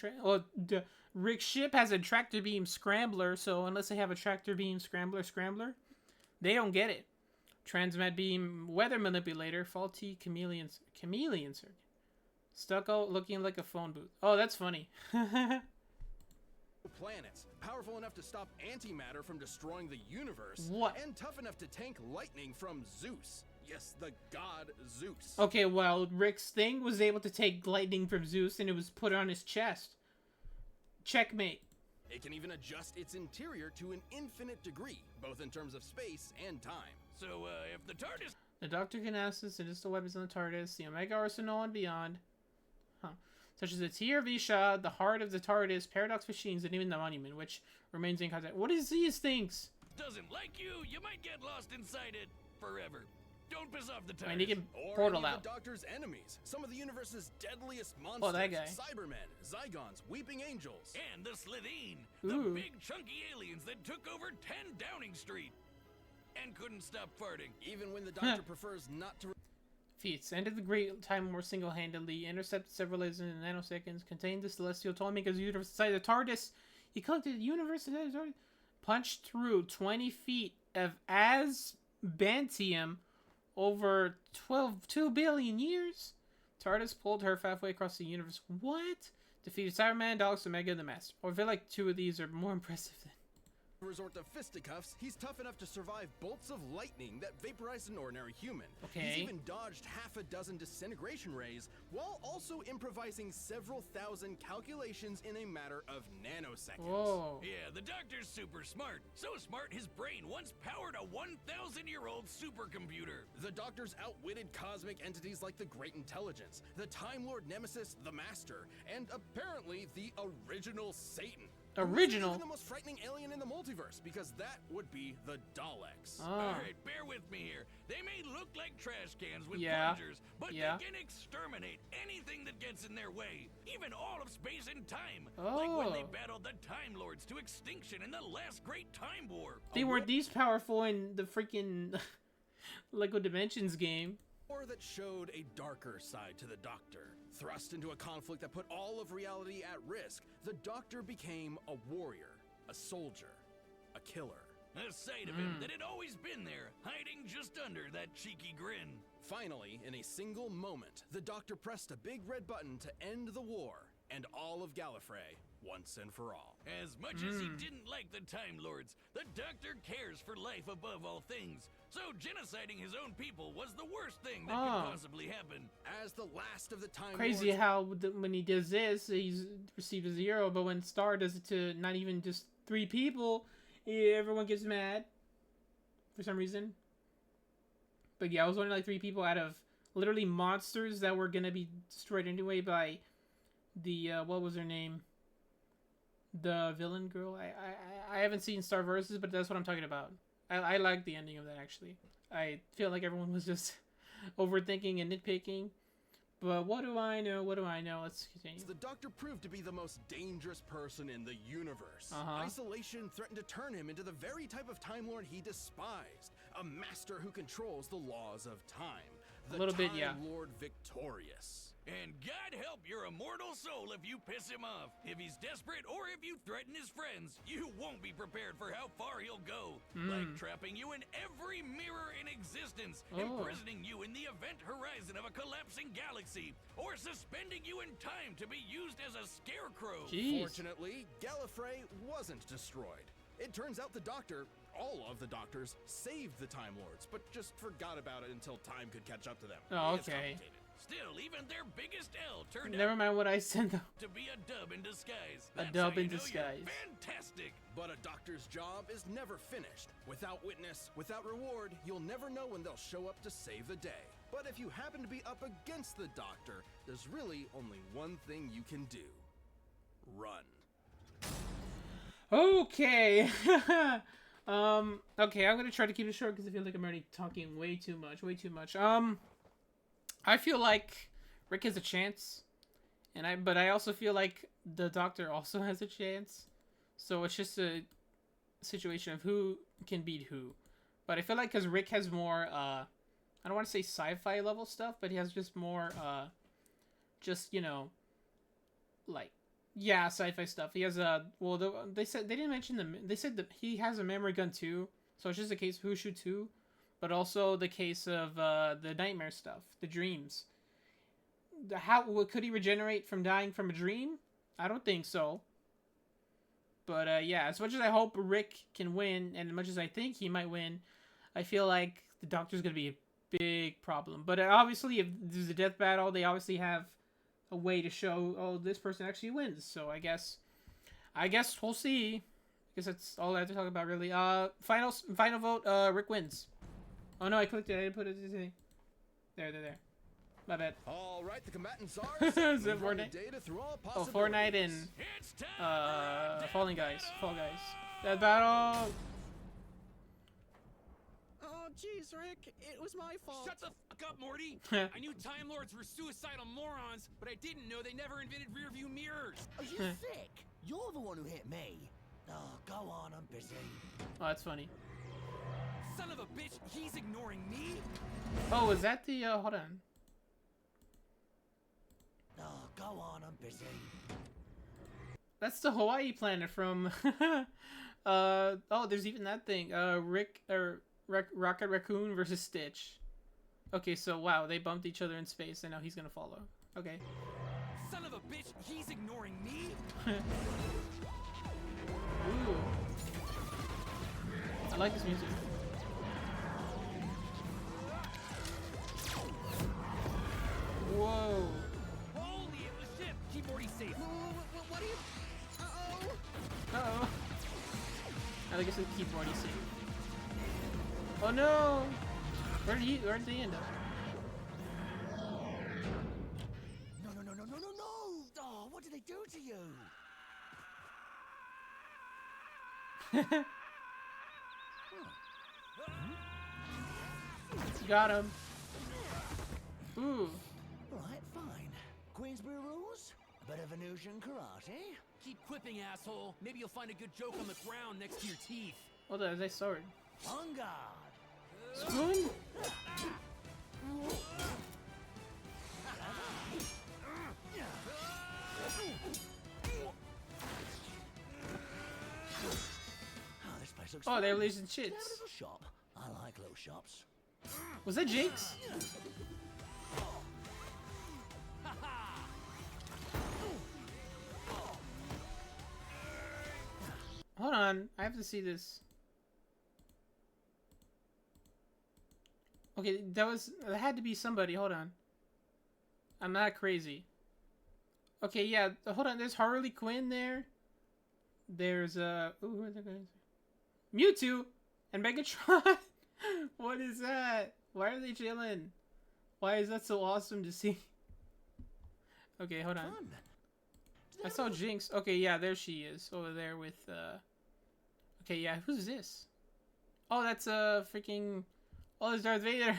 A: Rick's ship has a tractor beam scrambler, so unless they have a tractor beam scrambler, they don't get it. Transmat beam weather manipulator, faulty chameleon circuit. Stucco looking like a phone booth. Oh, that's funny.
C: Planets, powerful enough to stop antimatter from destroying the universe.
A: What?
C: And tough enough to tank lightning from Zeus. Yes, the god Zeus.
A: Okay, well, Rick's thing was able to take lightning from Zeus and it was put on his chest. Checkmate.
C: It can even adjust its interior to an infinite degree, both in terms of space and time.
B: So, if the TARDIS...
A: The Doctor can access the weapons on the TARDIS, the Omega Arsenal and beyond. Such as the TRV shot, the heart of the TARDIS, paradox machines, and even the monument, which remains in contact. What is these things?
B: doesn't like you, you might get lost inside it forever. Don't piss off the TARDIS.
A: I mean, he can
C: Or
A: portal
C: any of
A: out.
C: the Doctor's enemies. Some of the universe's deadliest monsters.
A: Oh, that guy.
C: Cybermen, Zygons, Weeping Angels.
B: And the Slitheen,
A: Ooh.
B: the big chunky aliens that took over 10 Downing Street. And couldn't stop farting.
C: Even when the Doctor prefers not to...
A: Feats. Ended the Great Time War single-handedly, intercepted several lasers in nanoseconds, contained the Celestial Toymaker's universe inside the TARDIS. He collected the universe inside the TARDIS. Punched through 20 feet of asbantium over 2 billion years. TARDIS pulled her halfway across the universe. What? Defeated Cyberman, Daleks, Omega, the Master. Oh, I feel like 2 of these are more impressive than...
C: resort to fisticuffs, he's tough enough to survive bolts of lightning that vaporize an ordinary human.
A: Okay.
C: He's even dodged half a dozen disintegration rays, while also improvising several thousand calculations in a matter of nanoseconds.
A: Whoa.
B: Yeah, the Doctor's super smart. So smart, his brain once powered a 1,000-year-old supercomputer.
C: The Doctor's outwitted cosmic entities like the Great Intelligence, the Time Lord Nemesis, the Master, and apparently the original Satan.
A: Original?
C: Even the most frightening alien in the multiverse, because that would be the Daleks.
A: Oh.
B: Alright, bear with me here. They may look like trash cans with
A: Yeah.
B: plungers, but they can exterminate anything that gets in their way. Even all of space and time. Like when they
A: Oh.
B: battled the Time Lords to extinction in the last Great Time War.
A: They weren't these powerful in the freaking Lego Dimensions game.
C: War that showed a darker side to the Doctor. Thrust into a conflict that put all of reality at risk, the Doctor became a warrior, a soldier, a killer.
B: A sight of him that had always been there, hiding just under that cheeky grin.
C: Finally, in a single moment, the Doctor pressed a big red button to end the war and all of Gallifrey once and for all.
B: As much as he didn't like the Time Lords, the Doctor cares for life above all things. So genociding his own people was the worst thing that could possibly happen.
C: As the last of the Time
A: Crazy
C: Lords,
A: how when he does this, he's received as a hero, but when Star does it to not even just 3 people, everyone gets mad for some reason. But yeah, it was only like 3 people out of literally monsters that were gonna be destroyed anyway by the what was her name? The villain girl. I haven't seen Star Versus, but that's what I'm talking about. I like the ending of that actually. I feel like everyone was just overthinking and nitpicking. But what do I know? What do I know? Let's continue.
C: the Doctor proved to be the most dangerous person in the universe. Isolation threatened to turn him into the very type of Time Lord he despised. A master who controls the laws of time. The
A: A little bit, yeah.
C: Time Lord victorious.
B: And God help your immortal soul if you piss him off. If he's desperate or if you threaten his friends, you won't be prepared for how far he'll go. Like trapping you in every mirror in existence, imprisoning you in the event horizon of a collapsing galaxy, or suspending you in time to be used as a scarecrow.
A: Jeez.
C: Fortunately, Gallifrey wasn't destroyed. It turns out the Doctor, all of the Doctors, saved the Time Lords, but just forgot about it until time could catch up to them.
A: Oh,
C: It's
A: okay.
C: complicated.
B: Still, even their biggest L turned
A: Never
B: out
A: mind what I said though.
B: to be a dub in disguise.
A: A
B: That's
A: dub
B: how you
A: in
B: know
A: disguise.
B: You're fantastic.
C: But a Doctor's job is never finished. Without witness, without reward, you'll never know when they'll show up to save the day. But if you happen to be up against the Doctor, there's really only one thing you can do. Run.
A: Okay. Okay, I'm gonna try to keep it short because I feel like I'm already talking way too much. Way too much. I feel like Rick has a chance, but I also feel like the Doctor also has a chance. So it's just a situation of who can beat who. But I feel like because Rick has more, I don't want to say sci-fi level stuff, but he has just more, just, you know, like, yeah, sci-fi stuff. He has a, well, they said, they didn't mention they said that he has a memory gun too. So it's just a case of who shoots who, but also the case of, the nightmare stuff, the dreams. How could he regenerate from dying from a dream? I don't think so. But yeah, as much as I hope Rick can win, and as much as I think he might win, I feel like the Doctor's gonna be a big problem. But obviously, if there's a death battle, they obviously have a way to show, oh, this person actually wins. So I guess we'll see. I guess that's all I have to talk about, really. Final vote. Rick wins. Oh no, I clicked it. I didn't put it in the thing. There. My bad.
C: All right, the combatants are
A: Is it Fortnite? Oh, Fortnite and Fall Guys. That battle.
E: Oh, jeez, Rick, it was my fault.
B: Shut the fuck up, Morty! I knew Time Lords were suicidal morons, but I didn't know they never invented rearview mirrors.
E: Are you sick? You're the one who hit me. Oh, go on, I'm busy.
A: Oh, that's funny.
B: Son of a bitch, he's ignoring me?
A: Oh, was that the, hold on.
E: Oh, go on, I'm busy.
A: That's the Hawaii planet from, oh, there's even that thing. Rocket Raccoon versus Stitch. Okay, so wow, they bumped each other in space, and now he's gonna follow. Okay.
B: Son of a bitch, he's ignoring me?
A: Ooh. I like this music. Whoa.
B: Holy, it was shit. Keep Morty safe.
E: What are you... Uh-oh.
A: Uh-oh. I guess we keep Morty safe. Oh no! Where'd they end up?
E: No. Oh, what did they do to you?
A: Got him. Ooh.
E: Right, fine. Queensbury rules? A bit of Venusian karate?
B: Keep quipping, asshole. Maybe you'll find a good joke on the ground next to your teeth.
A: Oh, there's a sword.
E: On guard.
A: Spoon?
E: Oh, this place looks
A: Oh, they're
E: fun.
A: losing
E: Is there a
A: shits.
E: little shop? I like little shops.
A: Was that Jinx? Hold on, I have to see this. Okay, that had to be somebody. Hold on. I'm not crazy. Okay, yeah, hold on. There's Harley Quinn there. There's ooh, who are the guys? Mewtwo and Megatron. What is that? Why are they chilling? Why is that so awesome to see? Okay, hold on.
E: Fun.
A: I saw Jinx. Okay, yeah, there she is over there with okay, yeah, who's this? Oh, that's freaking. Oh, there's Darth Vader.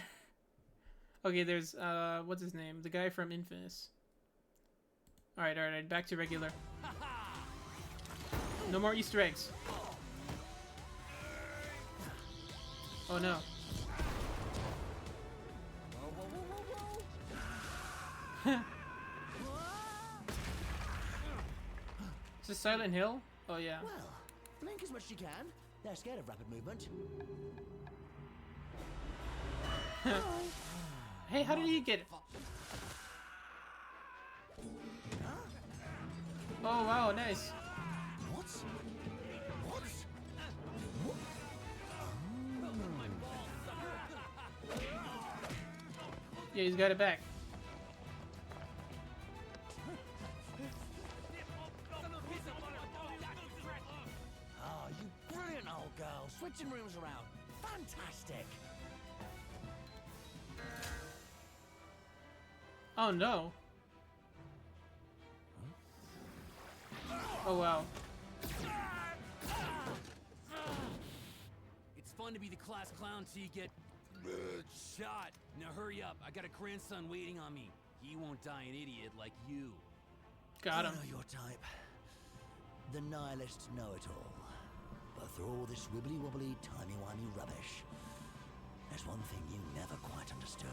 A: Okay, there's what's his name? The guy from Infamous. All right, back to regular. No more Easter eggs. Oh no. Is this Silent Hill? Oh yeah.
E: Well, blink as much as you can. They're scared of rapid movement.
A: Hey, how did he get it? Oh wow, nice.
E: What? What?
A: Yeah, he's got it back.
E: Oh, you brilliant old girl. Switching rooms around. Fantastic.
A: Oh no. Oh wow.
E: fun to be the class clown till you get shot. Now hurry up. I got a grandson waiting on me. He won't die an idiot like you.
A: Got him.
F: I know your type. The nihilist know-it-all. But through all this wibbly-wobbly, timey-wimey rubbish, there's one thing you never quite understood.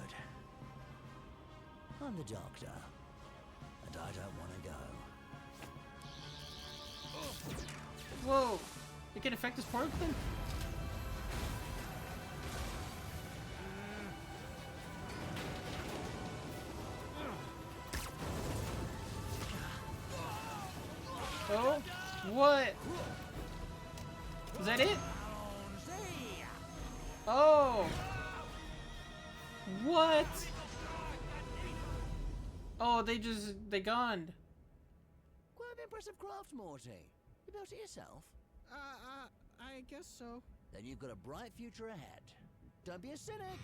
F: I'm the Doctor, and I don't want to go.
A: Whoa! It can affect his portal then? Oh, what? Is that it? Oh. What? Oh, they gone.
F: Quite an impressive craft, Morty. You built it yourself?
C: I guess so.
F: Then you've got a bright future ahead. Don't be a cynic.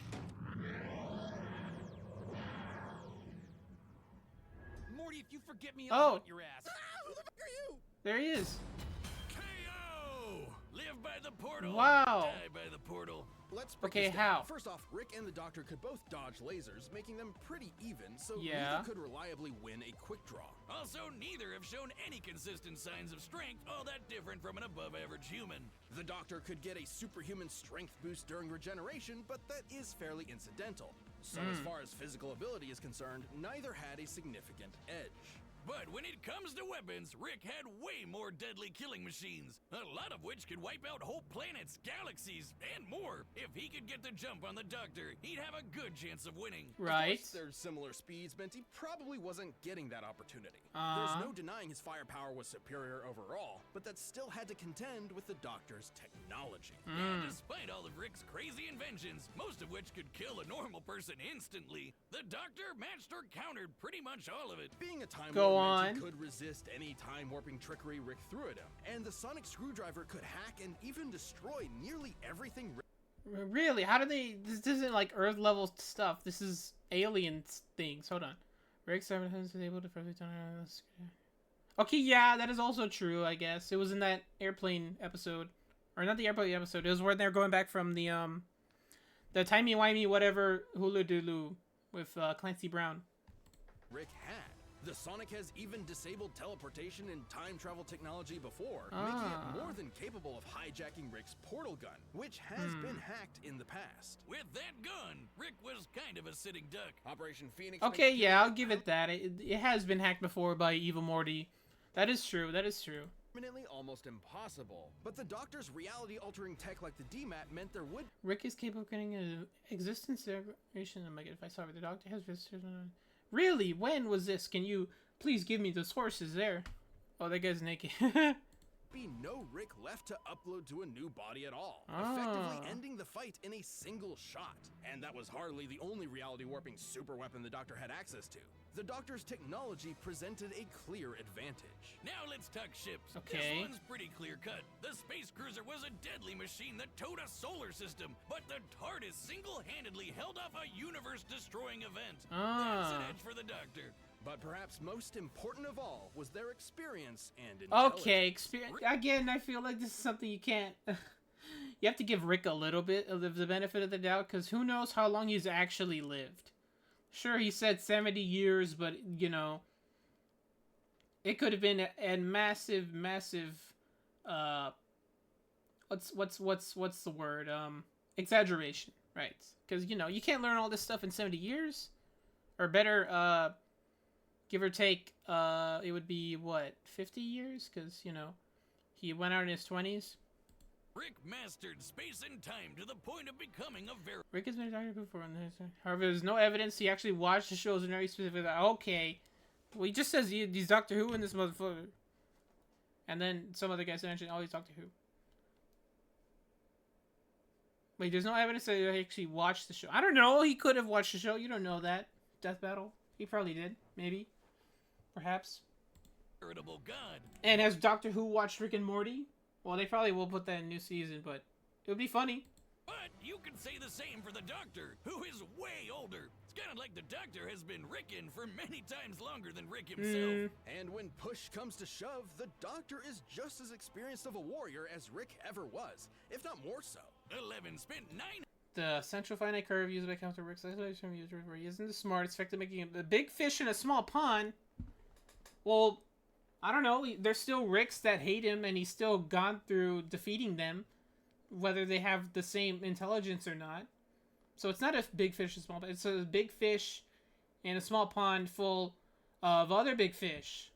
E: Morty, if you forget me,
A: Oh.
E: I'll hunt your ass.
C: Who the fuck are you?
A: There he is.
B: KO! Live by the portal.
A: Wow.
B: Die by the portal.
C: Let's break
A: Okay,
C: this down.
A: how?
C: First off, Rick and the Doctor could both dodge lasers, making them pretty even, so
A: Yeah.
C: neither could reliably win a quick draw.
B: Also, neither have shown any consistent signs of strength all that different from an above-average human.
C: The Doctor could get a superhuman strength boost during regeneration, but that is fairly incidental. So as far as physical ability is concerned, neither had a significant edge.
B: But when it comes to weapons, Rick had way more deadly killing machines, a lot of which could wipe out whole planets, galaxies, and more. If he could get the jump on the Doctor, he'd have a good chance of winning.
A: Right.
C: Of course, their similar speeds meant he probably wasn't getting that opportunity.
A: Uh-huh.
C: There's no denying his firepower was superior overall, but that still had to contend with the Doctor's technology.
B: And despite all of Rick's crazy inventions, most of which could kill a normal person instantly, the Doctor matched or countered pretty much all of it.
C: Being a time
A: Go
C: warp
A: on.
C: meant he could resist any time warping trickery Rick threw at him, and the sonic screwdriver could hack and even destroy nearly everything Rick
A: Really? How do they? This isn't like Earth level stuff. This is alien things. Hold on. Rick 700 is able to perfectly turn around. Okay, yeah, that is also true. I guess it was in that airplane episode, or not the airplane episode. It was where they're going back from the timey wimey whatever hula dulu with Clancy Brown.
C: Rick had. The Sonic has even disabled teleportation and time travel technology before, making it more than capable of hijacking Rick's portal gun, which has been hacked in the past.
B: With that gun, Rick was kind of a sitting duck.
C: Operation Phoenix.
A: Okay,
C: makes
A: yeah, I'll give it that. It has been hacked before by Evil Morty. That is true. That is true.
C: permanently almost impossible. But the Doctor's reality-altering tech like the DMAT meant there would.
A: Rick is capable of getting an existence declaration. Oh my god, if I saw it, the Doctor has visitors. Really? When was this? Can you please give me the sources there? Oh, that guy's naked.
C: Be no Rick left to upload to a new body at all, effectively ending the fight in a single shot. And that was hardly the only reality-warping super weapon the Doctor had access to. The Doctor's technology presented a clear advantage.
B: Now let's talk ships.
A: Okay.
B: This one's pretty clear-cut. The space cruiser was a deadly machine that towed a solar system, but the TARDIS single-handedly held off a universe-destroying event. That's an edge for the Doctor.
C: But perhaps most important of all was their experience and intelligence.
A: Okay, experience. Again, I feel like this is something you can't... you have to give Rick a little bit of the benefit of the doubt, because who knows how long he's actually lived. Sure, he said 70 years, but, you know... It could have been a massive, what's the word? Exaggeration, right? Because, you know, you can't learn all this stuff in 70 years. Or better, give or take, it would be, what, 50 years? Because, you know, he went out in his 20s.
B: Rick mastered space and time to the point of becoming a very...
A: Rick has been a doctor before. However, there's no evidence he actually watched the shows and very specific. Okay. Well, he just says he's Doctor Who in this motherfucker. And then some other guys mentioned, oh, he's Doctor Who. Wait, there's no evidence that he actually watched the show. I don't know. He could have watched the show. You don't know that. Death Battle. He probably did. Maybe. Perhaps.
B: veritable god.
A: And has Doctor Who watched Rick and Morty? Well, they probably will put that in new season, but it would be funny.
B: But you could say the same for the Doctor, who is way older. It's kind of like the Doctor has been Rickin' for many times longer than Rick himself.
C: And when push comes to shove, the Doctor is just as experienced of a warrior as Rick ever was, if not more so.
B: 11 spent 9.
A: The central finite curve used by Counter Rick's isolation from user where he isn't the smartest, effective making a big fish in a small pond. Well, I don't know. There's still Ricks that hate him, and he's still gone through defeating them, whether they have the same intelligence or not. So it's not a big fish in a small pond. It's a big fish in a small pond full of other big fish.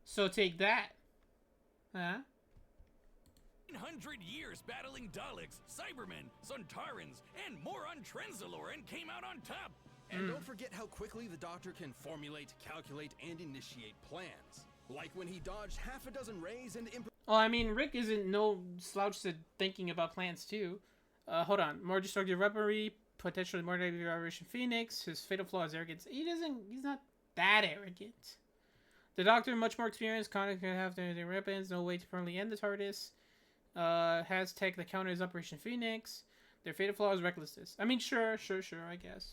A: So take that. Huh?
B: 100 years battling Daleks, Cybermen, Sontarans, and more on Trenzalore and came out on top.
C: And don't forget how quickly the Doctor can formulate, calculate, and initiate plans. Like when he dodged half a dozen rays and...
A: Well, I mean, Rick isn't no slouch to thinking about plans, too. Hold on. More destructive weaponry, potentially more negative Operation Phoenix. His fatal flaw is arrogance. He's not that arrogant. The Doctor, much more experienced, Connor can have their weapons, no way to permanently end the TARDIS. Has tech that counters Operation Phoenix. Their fatal flaw is recklessness. I mean, sure, I guess.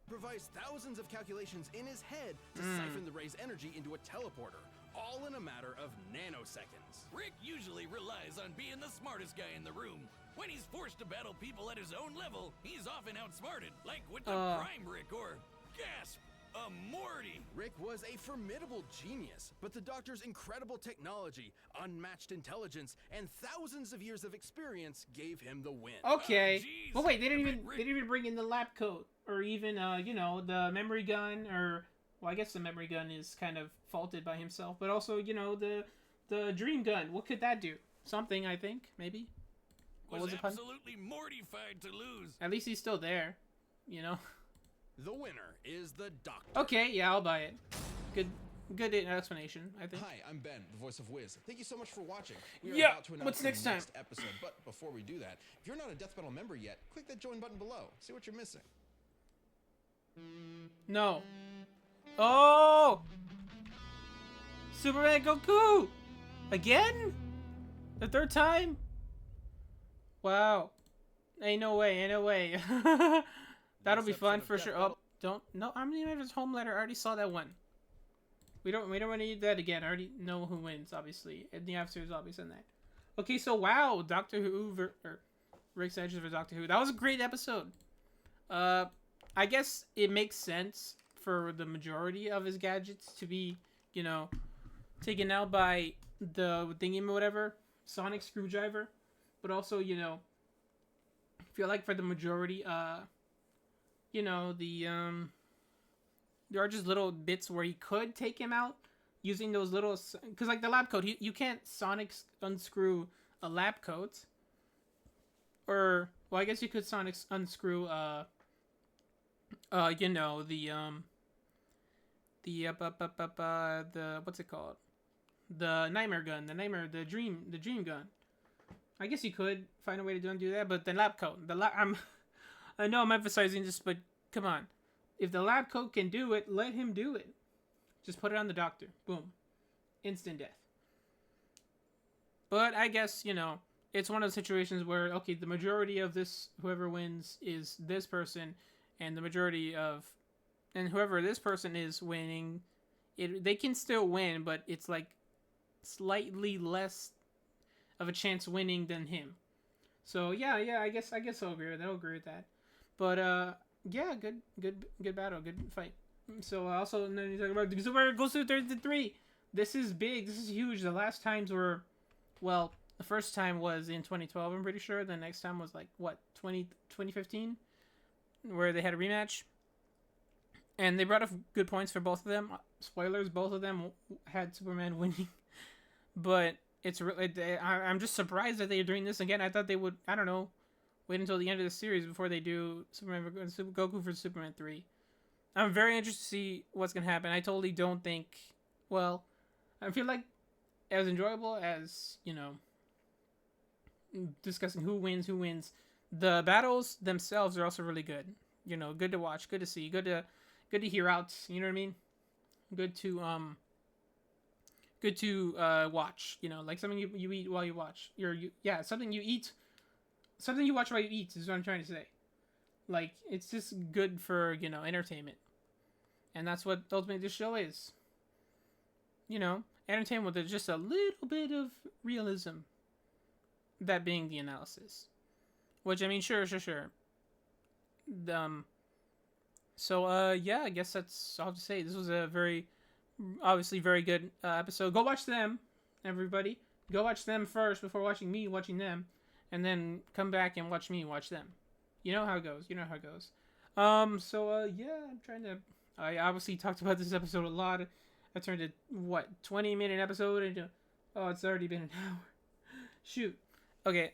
C: Provides thousands of calculations in his head to siphon the ray's energy into a teleporter, all in a matter of nanoseconds.
B: Rick usually relies on being the smartest guy in the room. When he's forced to battle people at his own level, he's often outsmarted, like with the Prime Rick or, gasp, a Morty.
C: Rick was a formidable genius, but the Doctor's incredible technology, unmatched intelligence, and thousands of years of experience gave him the win.
A: Okay. Well, wait, they didn't even bring in the lab coat, or even you know, the memory gun, or well, I guess the memory gun is kind of faulted by himself, but also, you know, the dream gun. What could that do? Something, I think, maybe.
B: Was absolutely mortified to lose.
A: At least he's still there, you know.
C: The winner is the Doctor.
A: Okay, yeah, I'll buy it. Good explanation, I think.
G: Hi, I'm Ben, the voice of Wiz. Thank you so much for watching.
A: We are about to announce what's next time?
G: Episode, but before we do that, if you're not a Death Metal member yet, click that join button below. See what you're missing.
A: No. Oh! Superman Goku! Again? The third time? Wow. Ain't no way. That'll be fun for sure. Oh, no, I'm not even home letter. I already saw that one. We don't want to need that again. I already know who wins, obviously. And the answer is obvious in that. Okay, so wow, Doctor Who or Rick Sanchez for Doctor Who. That was a great episode. I guess it makes sense for the majority of his gadgets to be, you know, taken out by the thingy or whatever, sonic screwdriver. But also, you know, I feel like for the majority, you know, there are just little bits where he could take him out using those little, because like the lab coat, you can't sonic unscrew a lab coat, or well, I guess you could sonic unscrew you know, the what's it called, the nightmare gun, the dream gun. I guess you could find a way to undo that, but the lab coat, I know I'm emphasizing this, but come on. If the lab coat can do it, let him do it. Just put it on the Doctor. Boom. Instant death. But I guess, you know, it's one of the situations where, okay, the majority of this, whoever wins is this person, and the majority of, and whoever this person is winning, they can still win, but it's like slightly less of a chance winning than him. So yeah, I guess I'll agree with that. I'll agree with that. But yeah, good battle, good fight. So also, and then you talk about the Super goes to 33. This is big. This is huge. The last times were, well, the first time was in 2012. I'm pretty sure. The next time was like what 2015, where they had a rematch. And they brought up good points for both of them. Spoilers: both of them had Superman winning, but it's really, I'm just surprised that they're doing this again. I thought they would, I don't know, wait until the end of the series before they do Goku for Superman 3. I'm very interested to see what's going to happen. I totally don't think, well, I feel like as enjoyable as, you know, discussing who wins, the battles themselves are also really good. You know, good to watch, good to see, good to hear out, you know what I mean? Good to watch, you know, like something you eat while you watch. Something you watch while you eat is what I'm trying to say. Like, it's just good for, you know, entertainment. And that's what ultimately this show is. You know, entertainment with just a little bit of realism. That being the analysis. Which, I mean, sure. Yeah, I guess that's all I have to say. This was a obviously very good episode. Go watch them, everybody. Go watch them first before watching me watching them. And then come back and watch me watch them. You know how it goes. Yeah, I'm trying to... I obviously talked about this episode a lot. I turned a, 20-minute episode into... Oh, it's already been an hour. Shoot. Okay,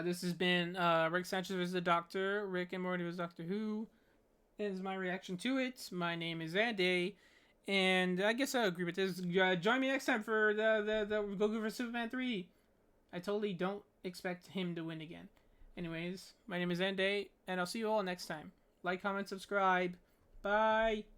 A: this has been Rick Sanchez vs. the Doctor, Rick and Morty vs. Doctor Who. Is my reaction to it. My name is Anday, and I guess I agree with this. Join me next time for the Goku vs. Superman 3. I totally don't expect him to win again. Anyways, my name is Anday, and I'll see you all next time. Like, comment, subscribe. Bye!